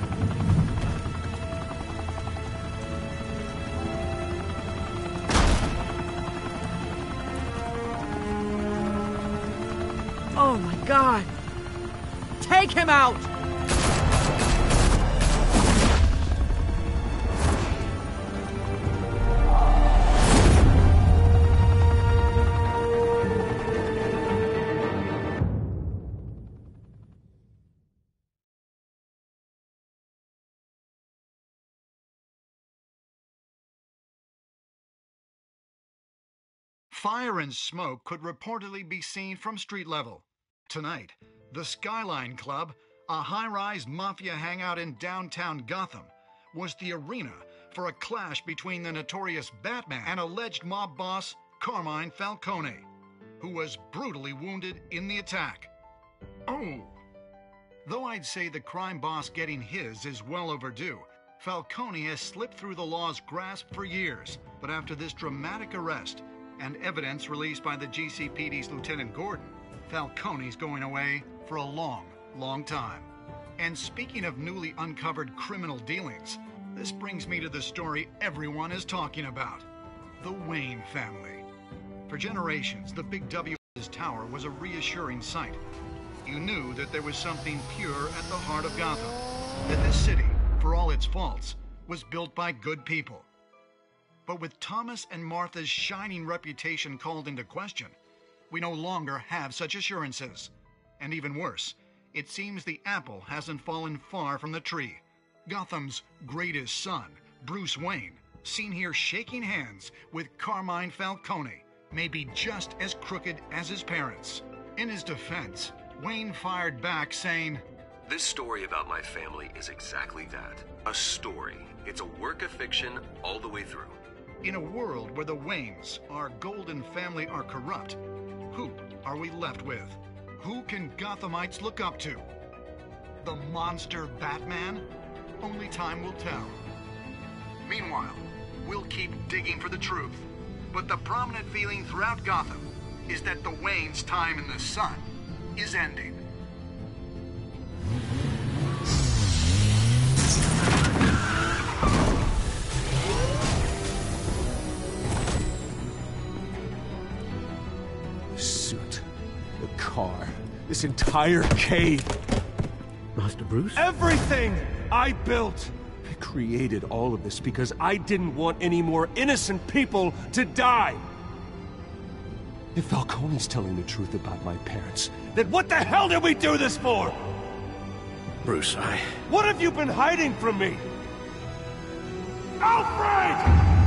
Oh my God! Take him out! Fire and smoke could reportedly be seen from street level. Tonight, the Skyline Club, a high-rise mafia hangout in downtown Gotham, was the arena for a clash between the notorious Batman and alleged mob boss Carmine Falcone, who was brutally wounded in the attack. Oh! Though I'd say the crime boss getting his is well overdue, Falcone has slipped through the law's grasp for years, but after this dramatic arrest, and evidence released by the GCPD's Lieutenant Gordon, Falcone's going away for a long, long time. And speaking of newly uncovered criminal dealings, this brings me to the story everyone is talking about. The Wayne family. For generations, the Big W's tower was a reassuring sight. You knew that there was something pure at the heart of Gotham. That this city, for all its faults, was built by good people. But with Thomas and Martha's shining reputation called into question, we no longer have such assurances. And even worse, it seems the apple hasn't fallen far from the tree. Gotham's greatest son, Bruce Wayne, seen here shaking hands with Carmine Falcone, may be just as crooked as his parents. In his defense, Wayne fired back saying, "This story about my family is exactly that. A story. It's a work of fiction all the way through." In a world where the Waynes, our golden family, are corrupt, who are we left with? Who can Gothamites look up to? The monster Batman? Only time will tell. Meanwhile, we'll keep digging for the truth. But the prominent feeling throughout Gotham is that the Waynes' time in the sun is ending. This entire cave. Master Bruce? Everything I built! I created all of this because I didn't want any more innocent people to die! If Falcone's telling the truth about my parents, then what the hell did we do this for? Bruce, What have you been hiding from me? Alfred!